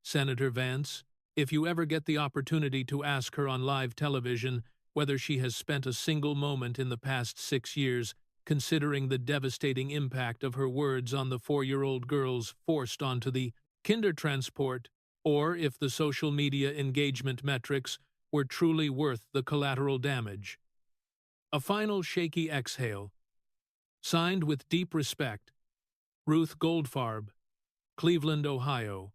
Senator Vance, if you ever get the opportunity to ask her on live television whether she has spent a single moment in the past 6 years considering the devastating impact of her words on the 4-year-old girls forced onto the Kindertransport, or if the social media engagement metrics were truly worth the collateral damage. A final shaky exhale. Signed with deep respect, Ruth Goldfarb, Cleveland, Ohio,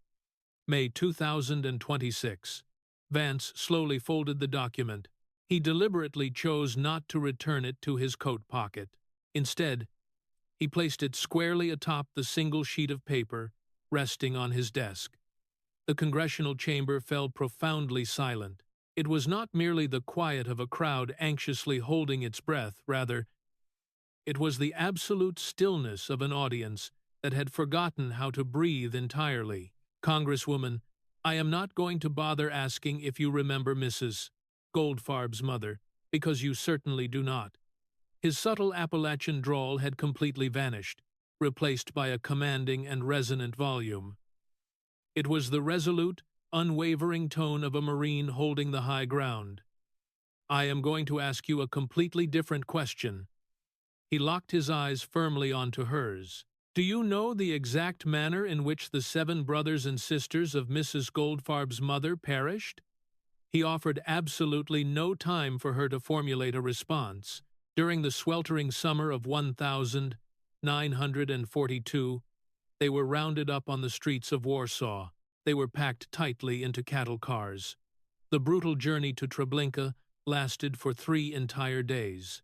May 2026. Vance slowly folded the document. He deliberately chose not to return it to his coat pocket. Instead, he placed it squarely atop the single sheet of paper resting on his desk. The congressional chamber fell profoundly silent. It was not merely the quiet of a crowd anxiously holding its breath, rather, it was the absolute stillness of an audience that had forgotten how to breathe entirely. Congresswoman, I am not going to bother asking if you remember Mrs. Goldfarb's mother, because you certainly do not. His subtle Appalachian drawl had completely vanished, replaced by a commanding and resonant volume. It was the resolute, unwavering tone of a Marine holding the high ground. I am going to ask you a completely different question. He locked his eyes firmly onto hers. Do you know the exact manner in which the 7 brothers and sisters of Mrs. Goldfarb's mother perished? He offered absolutely no time for her to formulate a response. During the sweltering summer of 1942, they were rounded up on the streets of Warsaw. They were packed tightly into cattle cars. The brutal journey to Treblinka lasted for 3 entire days.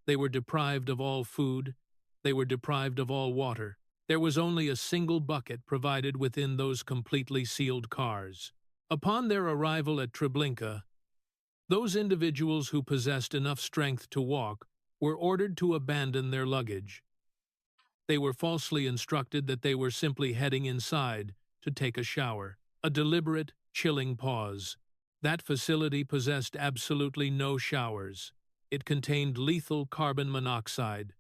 They were deprived of all food. They were deprived of all water. There was only a single bucket provided within those completely sealed cars. Upon their arrival at Treblinka, those individuals who possessed enough strength to walk were ordered to abandon their luggage. They were falsely instructed that they were simply heading inside to take a shower. A deliberate, chilling pause. That facility possessed absolutely no showers. It contained lethal carbon monoxide.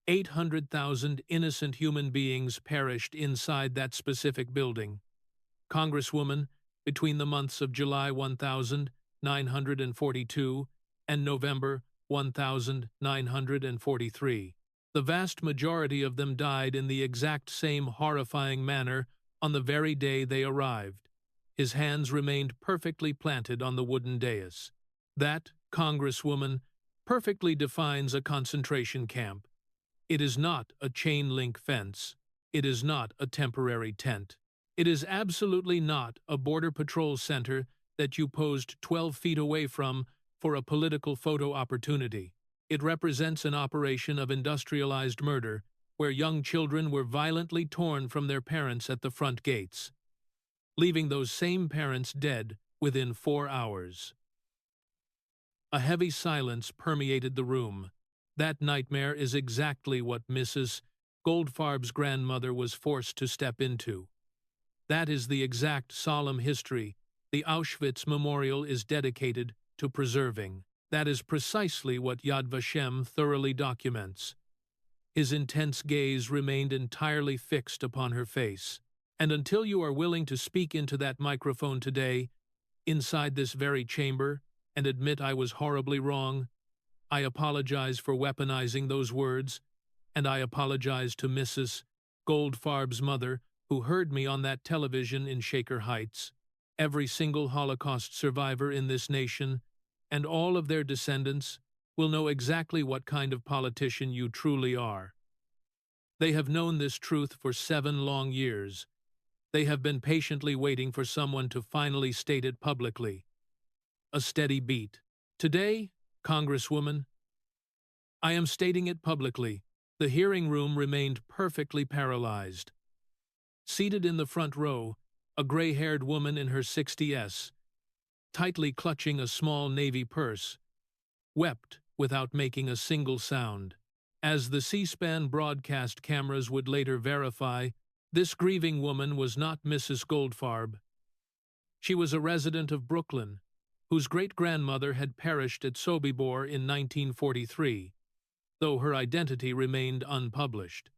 800,000 innocent human beings perished inside that specific building. Congresswoman, between the months of July 1942 and November 1943, the vast majority of them died in the exact same horrifying manner on the very day they arrived. His hands remained perfectly planted on the wooden dais. That, Congresswoman, perfectly defines a concentration camp. It is not a chain-link fence. It is not a temporary tent. It is absolutely not a border patrol center that you posed 12 feet away from for a political photo opportunity. It represents an operation of industrialized murder where young children were violently torn from their parents at the front gates, leaving those same parents dead within 4 hours. A heavy silence permeated the room. That nightmare is exactly what Mrs. Goldfarb's grandmother was forced to step into. That is the exact solemn history the Auschwitz Memorial is dedicated to preserving. That is precisely what Yad Vashem thoroughly documents. His intense gaze remained entirely fixed upon her face. And until you are willing to speak into that microphone today, inside this very chamber, and admit I was horribly wrong, I apologize for weaponizing those words, and I apologize to Mrs. Goldfarb's mother, who heard me on that television in Shaker Heights, every single Holocaust survivor in this nation, and all of their descendants, will know exactly what kind of politician you truly are. They have known this truth for 7 long years. They have been patiently waiting for someone to finally state it publicly. A steady beat. Today, Congresswoman, I am stating it publicly. The hearing room remained perfectly paralyzed. Seated in the front row, a gray-haired woman in her 60s, tightly clutching a small navy purse, wept without making a single sound. As the C-SPAN broadcast cameras would later verify, this grieving woman was not Mrs. Goldfarb. She was a resident of Brooklyn, whose great-grandmother had perished at Sobibor in 1943, though her identity remained unpublished.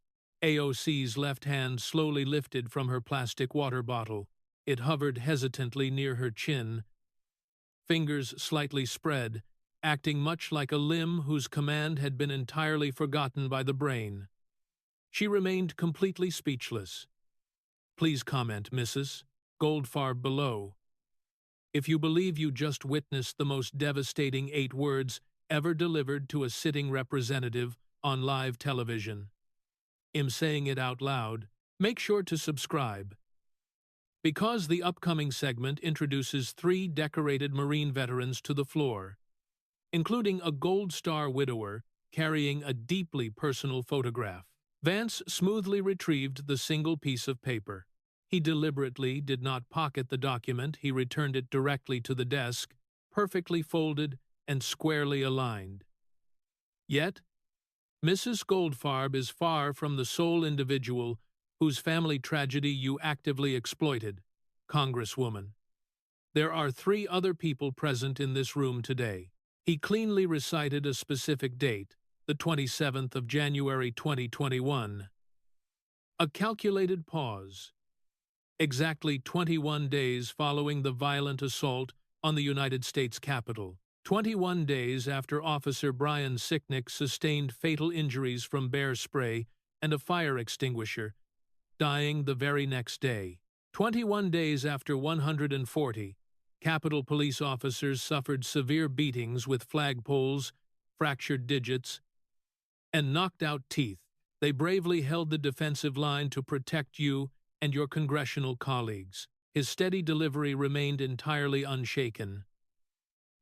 AOC's left hand slowly lifted from her plastic water bottle. It hovered hesitantly near her chin, fingers slightly spread, acting much like a limb whose command had been entirely forgotten by the brain. She remained completely speechless. Please comment, Mrs. Goldfarb, below. If you believe you just witnessed the most devastating 8 words ever delivered to a sitting representative on live television. I'm saying it out loud. Make sure to subscribe. Because the upcoming segment introduces 3 decorated Marine veterans to the floor, including a Gold Star widower carrying a deeply personal photograph. Vance smoothly retrieved the single piece of paper. He deliberately did not pocket the document. He returned it directly to the desk, perfectly folded and squarely aligned. Yet, Mrs. Goldfarb is far from the sole individual whose family tragedy you actively exploited, Congresswoman. There are 3 other people present in this room today. He cleanly recited a specific date, the 27th of January 2021. A calculated pause. Exactly 21 days following the violent assault on the United States Capitol. 21 days after Officer Brian Sicknick sustained fatal injuries from bear spray and a fire extinguisher, dying the very next day. 21 days after 140 Capitol police officers suffered severe beatings with flagpoles, fractured digits, and knocked out teeth. They bravely held the defensive line to protect you and your congressional colleagues. His steady delivery remained entirely unshaken.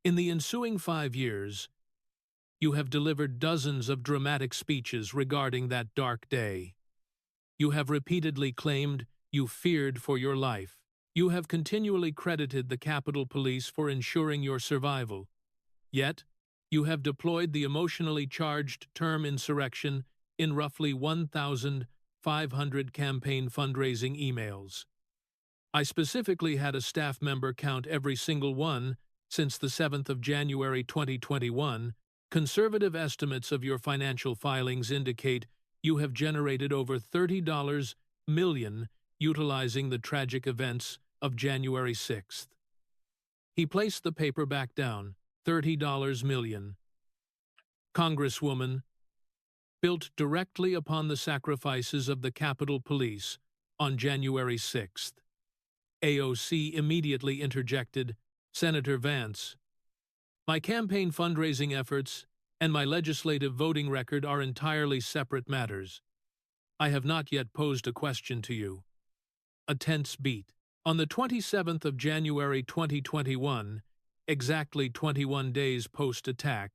In the ensuing 5 years, you have delivered dozens of dramatic speeches regarding that dark day. You have repeatedly claimed you feared for your life. You have continually credited the Capitol Police for ensuring your survival. Yet, you have deployed the emotionally charged term insurrection in roughly 1,500 campaign fundraising emails. I specifically had a staff member count every single one since the 7th of January 2021. Conservative estimates of your financial filings indicate you have generated over $30 million utilizing the tragic events of January 6th. He placed the paper back down. $30 million. Congresswoman, built directly upon the sacrifices of the Capitol Police on January 6th. AOC immediately interjected, Senator Vance, my campaign fundraising efforts and my legislative voting record are entirely separate matters. I have not yet posed a question to you. A tense beat. On the 27th of January 2021, exactly 21 days post-attack,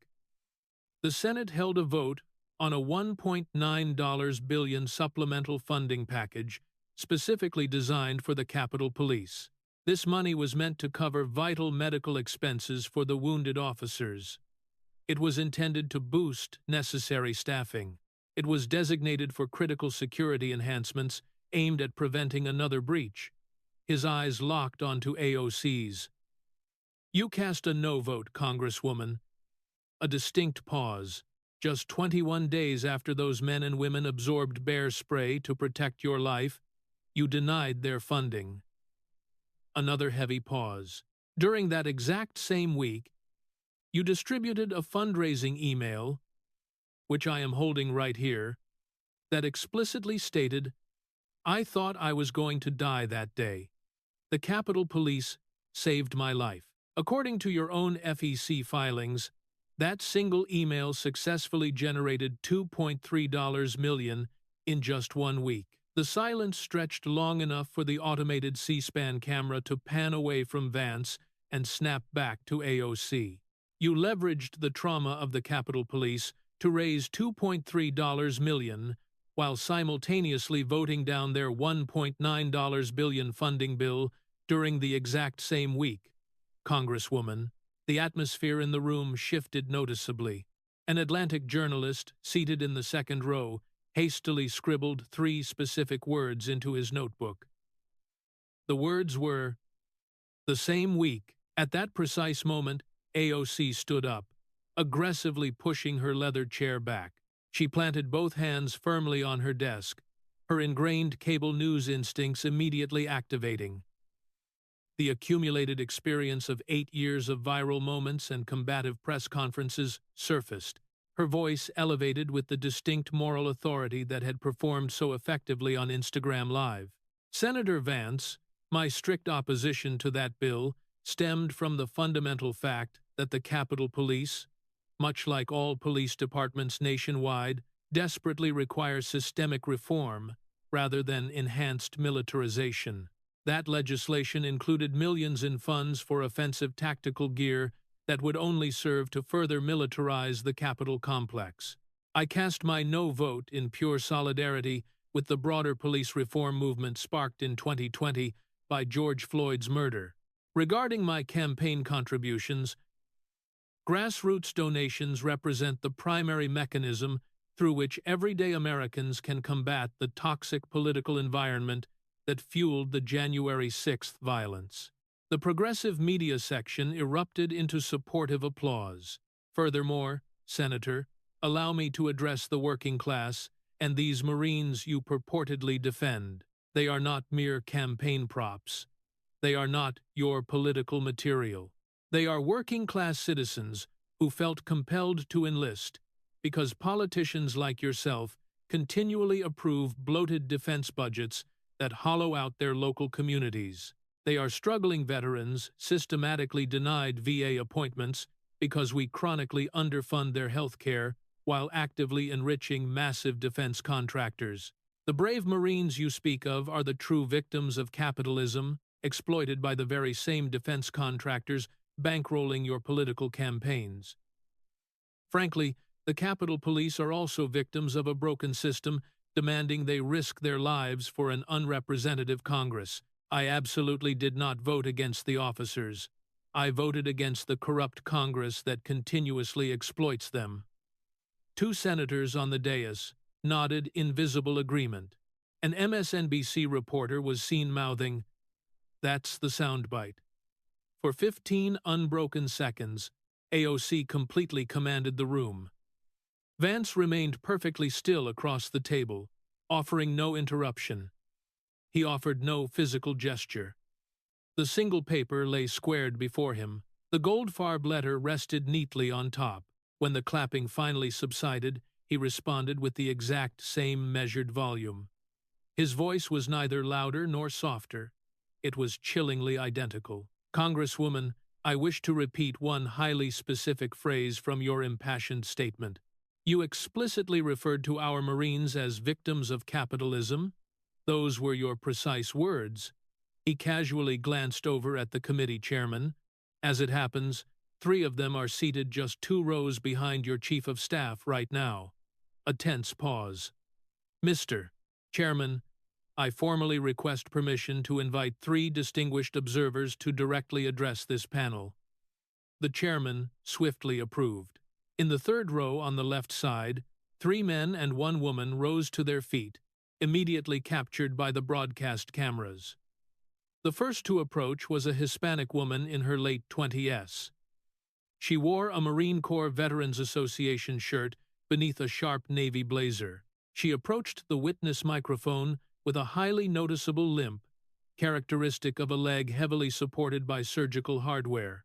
the Senate held a vote on a $1.9 billion supplemental funding package specifically designed for the Capitol Police. This money was meant to cover vital medical expenses for the wounded officers. It was intended to boost necessary staffing. It was designated for critical security enhancements aimed at preventing another breach. His eyes locked onto AOC's. "You cast a no vote, Congresswoman." A distinct pause. "Just 21 days after those men and women absorbed bear spray to protect your life, you denied their funding." Another heavy pause. "During that exact same week, you distributed a fundraising email, which I am holding right here, that explicitly stated, 'I thought I was going to die that day. The Capitol Police saved my life.' According to your own FEC filings, that single email successfully generated $2.3 million in just 1 week. The silence stretched long enough for the automated C-SPAN camera to pan away from Vance and snap back to AOC. You leveraged the trauma of the Capitol Police to raise $2.3 million while simultaneously voting down their $1.9 billion funding bill during the exact same week. Congresswoman." The atmosphere in the room shifted noticeably. An Atlantic journalist, seated in the second row, hastily scribbled 3 specific words into his notebook. The words were, "the same week." At that precise moment, AOC stood up, aggressively pushing her leather chair back. She planted both hands firmly on her desk, her ingrained cable news instincts immediately activating. The accumulated experience of 8 years of viral moments and combative press conferences surfaced, her voice elevated with the distinct moral authority that had performed so effectively on Instagram Live. "Senator Vance, my strict opposition to that bill stemmed from the fundamental fact that the Capitol Police, much like all police departments nationwide, desperately require systemic reform rather than enhanced militarization. That legislation included millions in funds for offensive tactical gear that would only serve to further militarize the Capitol complex. I cast my no vote in pure solidarity with the broader police reform movement sparked in 2020 by George Floyd's murder. Regarding my campaign contributions, grassroots donations represent the primary mechanism through which everyday Americans can combat the toxic political environment that fueled the January 6th violence." The progressive media section erupted into supportive applause. "Furthermore, Senator, allow me to address the working class and these Marines you purportedly defend. They are not mere campaign props. They are not your political material. They are working-class citizens who felt compelled to enlist because politicians like yourself continually approve bloated defense budgets that hollow out their local communities. They are struggling veterans systematically denied VA appointments because we chronically underfund their health care while actively enriching massive defense contractors. The brave Marines you speak of are the true victims of capitalism, exploited by the very same defense contractors bankrolling your political campaigns. Frankly, the Capitol Police are also victims of a broken system demanding they risk their lives for an unrepresentative Congress. I absolutely did not vote against the officers. I voted against the corrupt Congress that continuously exploits them." 2 senators on the dais nodded in visible agreement. An MSNBC reporter was seen mouthing, "That's the soundbite." For 15 unbroken seconds, AOC completely commanded the room. Vance remained perfectly still across the table, offering no interruption. He offered no physical gesture. The single paper lay squared before him. The Goldfarb letter rested neatly on top. When the clapping finally subsided, he responded with the exact same measured volume. His voice was neither louder nor softer. It was chillingly identical. "Congresswoman, I wish to repeat one highly specific phrase from your impassioned statement. You explicitly referred to our Marines as victims of capitalism. Those were your precise words." He casually glanced over at the committee chairman. "As it happens, 3 of them are seated just 2 rows behind your chief of staff right now." A tense pause. "Mr. Chairman, I formally request permission to invite 3 distinguished observers to directly address this panel." The chairman swiftly approved. In the 3rd row on the left side, 3 men and 1 woman rose to their feet, immediately captured by the broadcast cameras. The first to approach was a Hispanic woman in her late 20s. She wore a Marine Corps Veterans Association shirt beneath a sharp navy blazer. She approached the witness microphone with a highly noticeable limp, characteristic of a leg heavily supported by surgical hardware.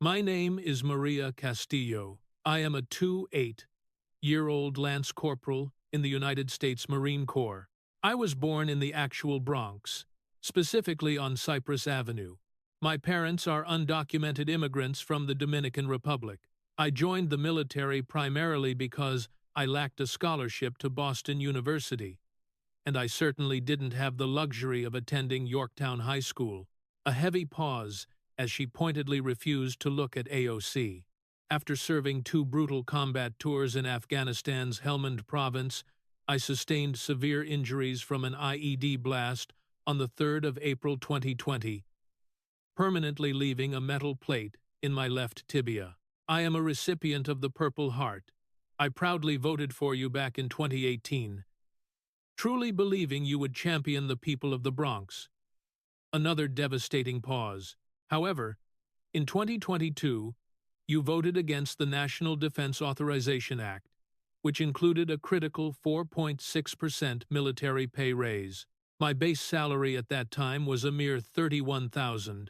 "My name is Maria Castillo. I am a 28-year-old Lance Corporal in the United States Marine Corps. I was born in the actual Bronx, specifically on Cypress Avenue. My parents are undocumented immigrants from the Dominican Republic. I joined the military primarily because I lacked a scholarship to Boston University, and I certainly didn't have the luxury of attending Yorktown High School." A heavy pause as she pointedly refused to look at AOC. "After serving 2 brutal combat tours in Afghanistan's Helmand province, I sustained severe injuries from an IED blast on the 3rd of April 2020, permanently leaving a metal plate in my left tibia. I am a recipient of the Purple Heart. I proudly voted for you back in 2018, truly believing you would champion the people of the Bronx." Another devastating pause. "However, in 2022, you voted against the National Defense Authorization Act, which included a critical 4.6% military pay raise. My base salary at that time was a mere $31,000.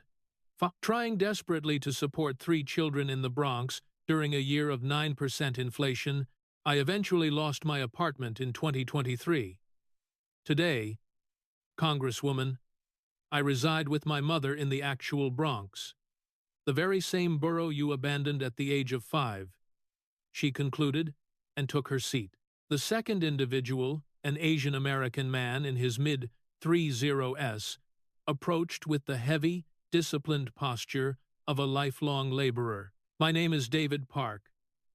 Trying desperately to support 3 children in the Bronx during a year of 9% inflation, I eventually lost my apartment in 2023. Today, Congresswoman, I reside with my mother in the actual Bronx, the very same borough you abandoned at the age of 5. She concluded and took her seat. The second individual, an Asian American man in his mid-30s, approached with the heavy, disciplined posture of a lifelong laborer. "My name is David Park,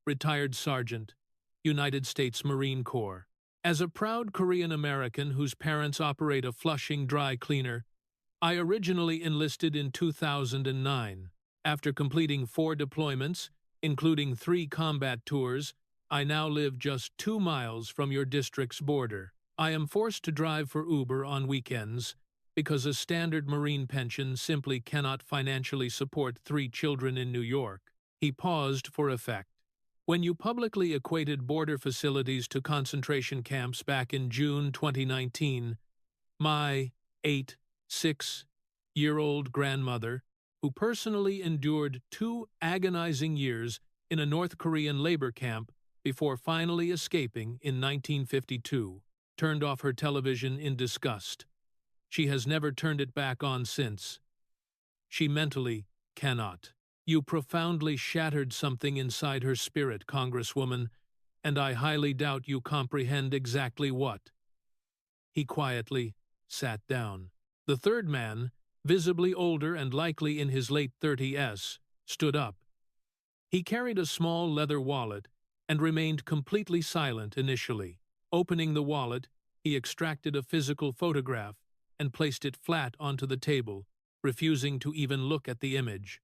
retired sergeant, United States Marine Corps. As a proud Korean American whose parents operate a Flushing dry cleaner, I originally enlisted in 2009. After completing 4 deployments, including 3 combat tours, I now live just 2 miles from your district's border. I am forced to drive for Uber on weekends because a standard Marine pension simply cannot financially support 3 children in New York." He paused for effect. "When you publicly equated border facilities to concentration camps back in June 2019, my 86-year-old grandmother, who personally endured 2 agonizing years in a North Korean labor camp before finally escaping in 1952, turned off her television in disgust. She has never turned it back on since. She mentally cannot. You profoundly shattered something inside her spirit, Congresswoman, and I highly doubt you comprehend exactly what." He quietly sat down. The third man, visibly older and likely in his late 30s, stood up. He carried a small leather wallet and remained completely silent initially. Opening the wallet, he extracted a physical photograph and placed it flat onto the table, refusing to even look at the image.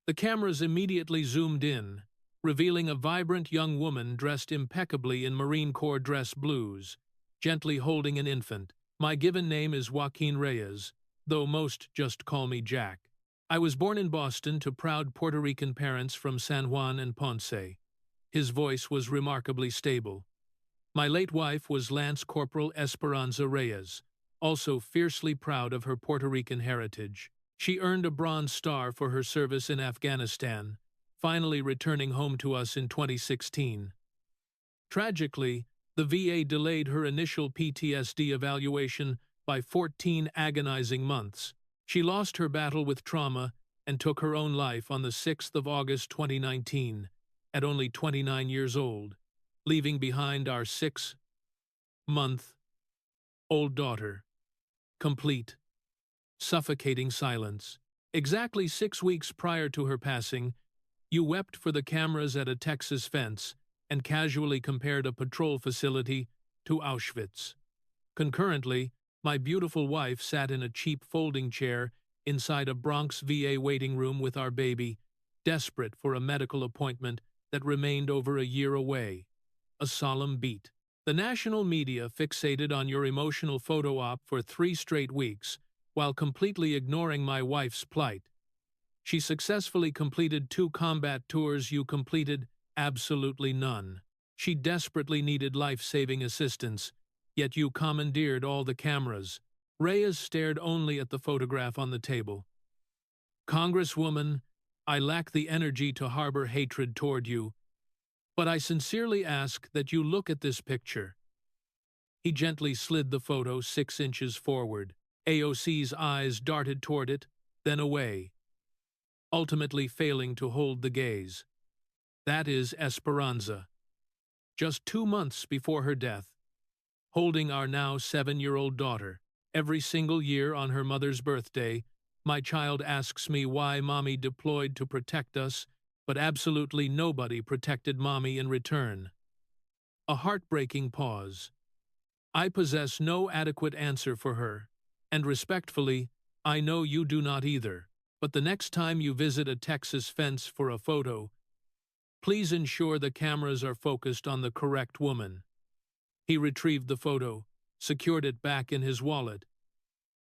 The cameras immediately zoomed in, revealing a vibrant young woman dressed impeccably in Marine Corps dress blues, gently holding an infant. "My given name is Joaquin Reyes, though most just call me Jack. I was born in Boston to proud Puerto Rican parents from San Juan and Ponce." His voice was remarkably stable. "My late wife was Lance Corporal Esperanza Reyes, also fiercely proud of her Puerto Rican heritage. She earned a Bronze Star for her service in Afghanistan, finally returning home to us in 2016. Tragically, the VA delayed her initial PTSD evaluation by 14 agonizing months. She lost her battle with trauma and took her own life on the 6th of August 2019, at only 29 years old, leaving behind our 6-month-old daughter. Complete, suffocating silence. Exactly 6 weeks prior to her passing, you wept for the cameras at a Texas fence and casually compared a patrol facility to Auschwitz. Concurrently, my beautiful wife sat in a cheap folding chair inside a Bronx VA waiting room with our baby, desperate for a medical appointment that remained over a year away. a solemn beat. The national media fixated on your emotional photo op for 3 straight weeks, while completely ignoring my wife's plight. She successfully completed 2 combat tours, you completed absolutely none. She desperately needed life-saving assistance, yet you commandeered all the cameras. Reyes stared only at the photograph on the table. Congresswoman, I lack the energy to harbor hatred toward you, but I sincerely ask that you look at this picture. He gently slid the photo 6 inches forward. AOC's eyes darted toward it, then away, ultimately failing to hold the gaze. That is Esperanza. Just 2 months before her death, holding our now 7-year-old daughter. Every single year on her mother's birthday, my child asks me why Mommy deployed to protect us, but absolutely nobody protected Mommy in return. A heartbreaking pause. I possess no adequate answer for her, and respectfully, I know you do not either. But the next time you visit a Texas fence for a photo, please ensure the cameras are focused on the correct woman. He retrieved the photo, secured it back in his wallet,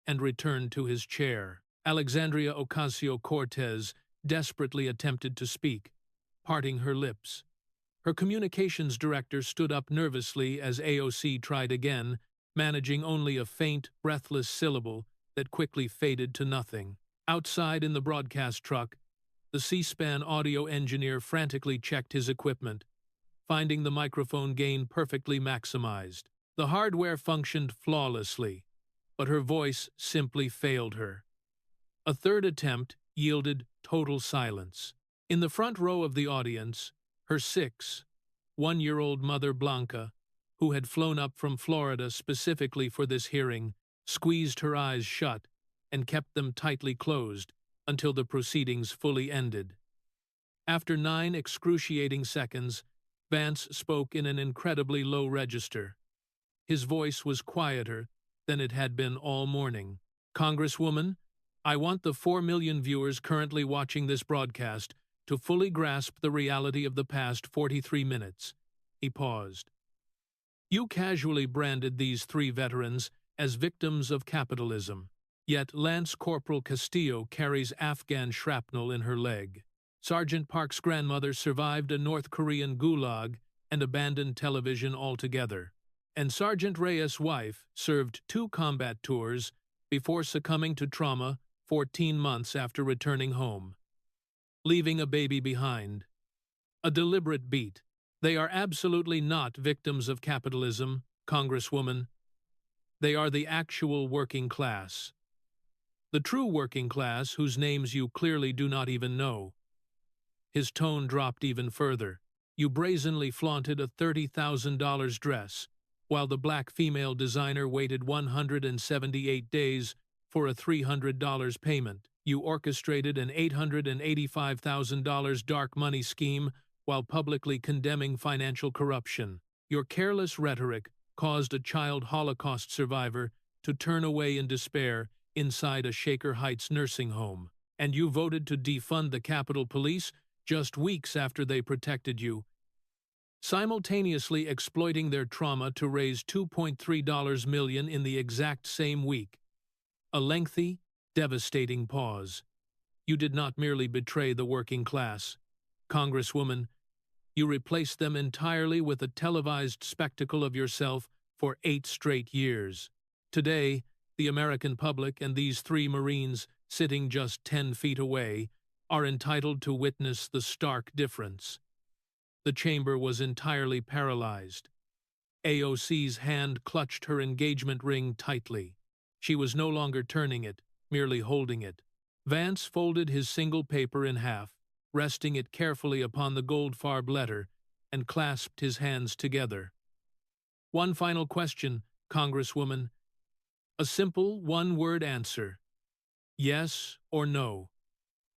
and returned to his chair. Alexandria Ocasio-Cortez desperately attempted to speak, parting her lips. Her communications director stood up nervously as AOC tried again, managing only a faint, breathless syllable that quickly faded to nothing. Outside in the broadcast truck, the C-SPAN audio engineer frantically checked his equipment, finding the microphone gain perfectly maximized. The hardware functioned flawlessly, but her voice simply failed her. A third attempt yielded total silence. In the front row of the audience, her 1-year-old mother Blanca, who had flown up from Florida specifically for this hearing, squeezed her eyes shut and kept them tightly closed until the proceedings fully ended. After 9 excruciating seconds, Vance spoke in an incredibly low register. His voice was quieter than it had been all morning. Congresswoman, I want the 4 million viewers currently watching this broadcast to fully grasp the reality of the past 43 minutes. He paused. You casually branded these 3 veterans as victims of capitalism, yet Lance Corporal Castillo carries Afghan shrapnel in her leg. Sergeant Park's grandmother survived a North Korean gulag and abandoned television altogether. And Sergeant Reyes' wife served 2 combat tours before succumbing to trauma 14 months after returning home, leaving a baby behind. A deliberate beat. They are absolutely not victims of capitalism, Congresswoman. They are the actual working class. The true working class whose names you clearly do not even know. His tone dropped even further. You brazenly flaunted a $30,000 dress, while the black female designer waited 178 days for a $300 payment. You orchestrated an $885,000 dark money scheme while publicly condemning financial corruption. Your careless rhetoric caused a child Holocaust survivor to turn away in despair inside a Shaker Heights nursing home. And you voted to defund the Capitol Police just weeks after they protected you, simultaneously exploiting their trauma to raise $2.3 million in the exact same week. A lengthy, devastating pause. You did not merely betray the working class, Congresswoman. You replaced them entirely with a televised spectacle of yourself for 8 straight years. Today, the American public and these 3 Marines, sitting just 10 feet away, are entitled to witness the stark difference. The chamber was entirely paralyzed. AOC's hand clutched her engagement ring tightly. She was no longer turning it, merely holding it. Vance folded his single paper in half, resting it carefully upon the Goldfarb letter, and clasped his hands together. One final question, Congresswoman. A simple, one-word answer. Yes or no.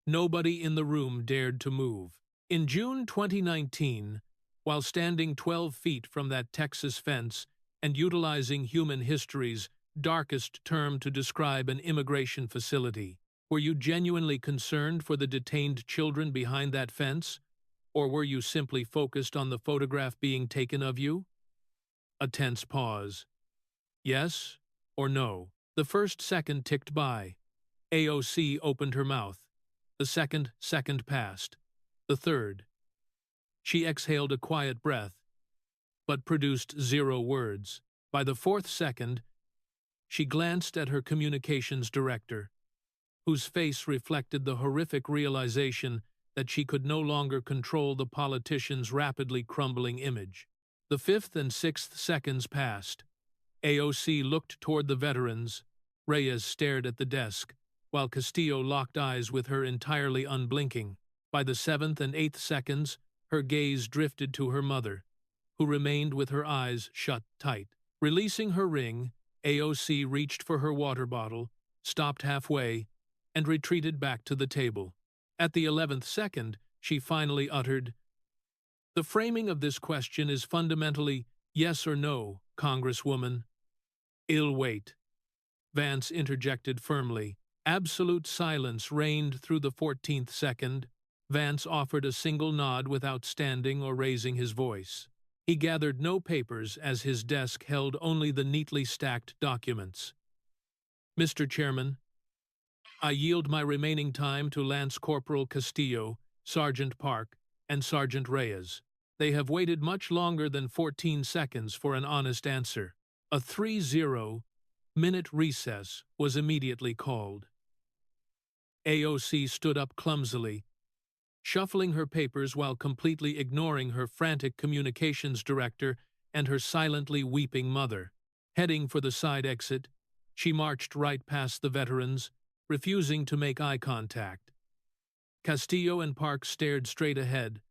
Nobody in the room dared to move. In June 2019, while standing 12 feet from that Texas fence and utilizing human history's darkest term to describe an immigration facility, were you genuinely concerned for the detained children behind that fence? Or were you simply focused on the photograph being taken of you? A tense pause. Yes or no? The first second ticked by. AOC opened her mouth. The second passed. The third. She exhaled a quiet breath, but produced 0 words. By the fourth second, she glanced at her communications director, whose face reflected the horrific realization that she could no longer control the politician's rapidly crumbling image. The fifth and sixth seconds passed. AOC looked toward the veterans. Reyes stared at the desk, while Castillo locked eyes with her entirely unblinking. By the seventh and eighth seconds, her gaze drifted to her mother, who remained with her eyes shut tight. Releasing her ring, AOC reached for her water bottle, stopped halfway, and retreated back to the table. At the 11th second, she finally uttered, "The framing of this question is fundamentally yes or no, Congresswoman." "Ill wait," Vance interjected firmly. Absolute silence reigned through the 14th second. Vance offered a single nod without standing or raising his voice. He gathered no papers as his desk held only the neatly stacked documents. "Mr. Chairman, I yield my remaining time to Lance Corporal Castillo, Sergeant Park, and Sergeant Reyes. They have waited much longer than 14 seconds for an honest answer." A 30-minute recess was immediately called. AOC stood up clumsily, shuffling her papers while completely ignoring her frantic communications director and her silently weeping mother. Heading for the side exit, she marched right past the veterans, refusing to make eye contact. Castillo and Park stared straight ahead,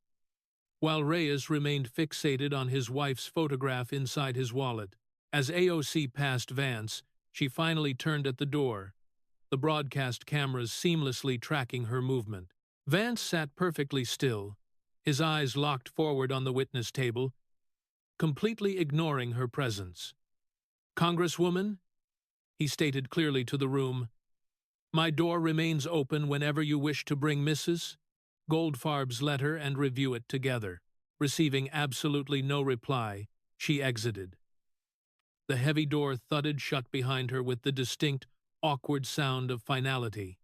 while Reyes remained fixated on his wife's photograph inside his wallet. As AOC passed Vance, she finally turned at the door, the broadcast cameras seamlessly tracking her movement. Vance sat perfectly still, his eyes locked forward on the witness table, completely ignoring her presence. "Congresswoman," he stated clearly to the room, "my door remains open whenever you wish to bring Mrs. Goldfarb's letter and review it together." Receiving absolutely no reply, she exited. The heavy door thudded shut behind her with the distinct, awkward sound of finality.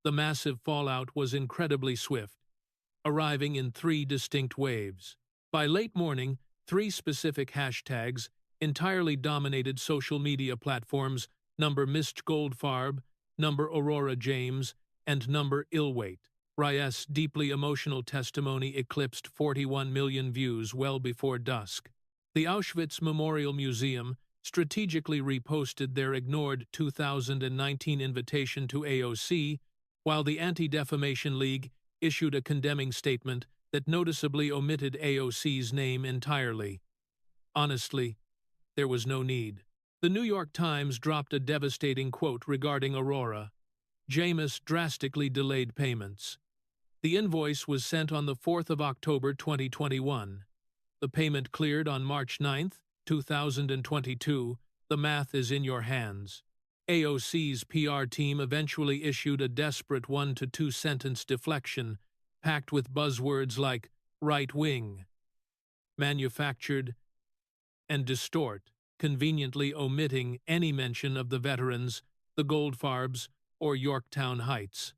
The massive fallout was incredibly swift, arriving in 3 distinct waves. By late morning, 3 specific hashtags entirely dominated social media platforms: number Miss Goldfarb, number Aurora James, and number Illwait. Reyes' deeply emotional testimony eclipsed 41 million views well before dusk. The Auschwitz Memorial Museum strategically reposted their ignored 2019 invitation to AOC, while the Anti-Defamation League issued a condemning statement that noticeably omitted AOC's name entirely. Honestly, there was no need. The New York Times dropped a devastating quote regarding Aurora. James drastically delayed payments. The invoice was sent on the 4th of October 2021. The payment cleared on March 9, 2022. The math is in your hands. AOC's PR team eventually issued a desperate 1- to 2-sentence deflection, packed with buzzwords like right-wing, manufactured, and distort, conveniently omitting any mention of the veterans, the Goldfarbs, or Yorktown Heights.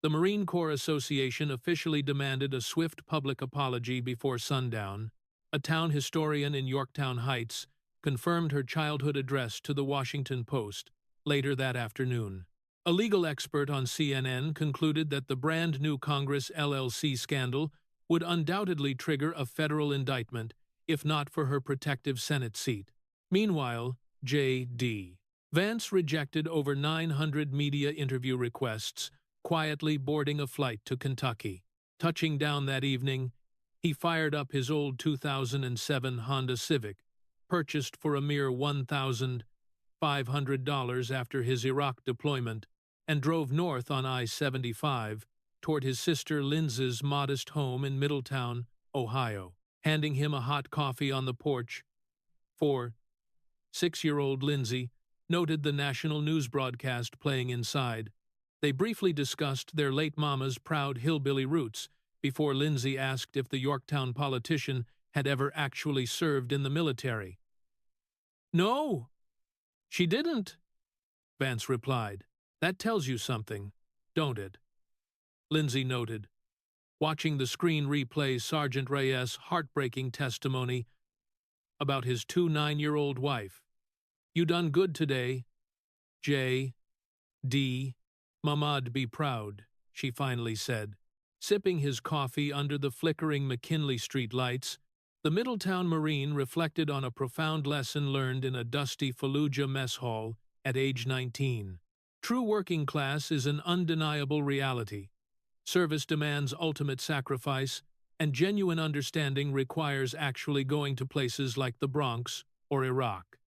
The Marine Corps Association officially demanded a swift public apology before sundown. A town historian in Yorktown Heights confirmed her childhood address to the Washington Post later that afternoon. A legal expert on CNN concluded that the brand-new Congress LLC scandal would undoubtedly trigger a federal indictment, if not for her protective Senate seat. Meanwhile, JD Vance rejected over 900 media interview requests, quietly boarding a flight to Kentucky. Touching down that evening, he fired up his old 2007 Honda Civic, purchased for a mere $1,500 after his Iraq deployment, and drove north on I-75 toward his sister Lindsay's modest home in Middletown, Ohio. Handing him a hot coffee on the porch, 6-year-old Lindsay noted the national news broadcast playing inside. They briefly discussed their late mama's proud hillbilly roots before Lindsay asked if the Yorktown politician had ever actually served in the military. "No, she didn't," Vance replied. "That tells you something, don't it?" Lindsay noted, watching the screen replay Sergeant Reyes' heartbreaking testimony about his 9-year-old wife. "You done good today, J.D. Mama'd be proud," she finally said. Sipping his coffee under the flickering McKinley Street lights, the Middletown Marine reflected on a profound lesson learned in a dusty Fallujah mess hall at age 19. True working class is an undeniable reality. Service demands ultimate sacrifice, and genuine understanding requires actually going to places like the Bronx or Iraq.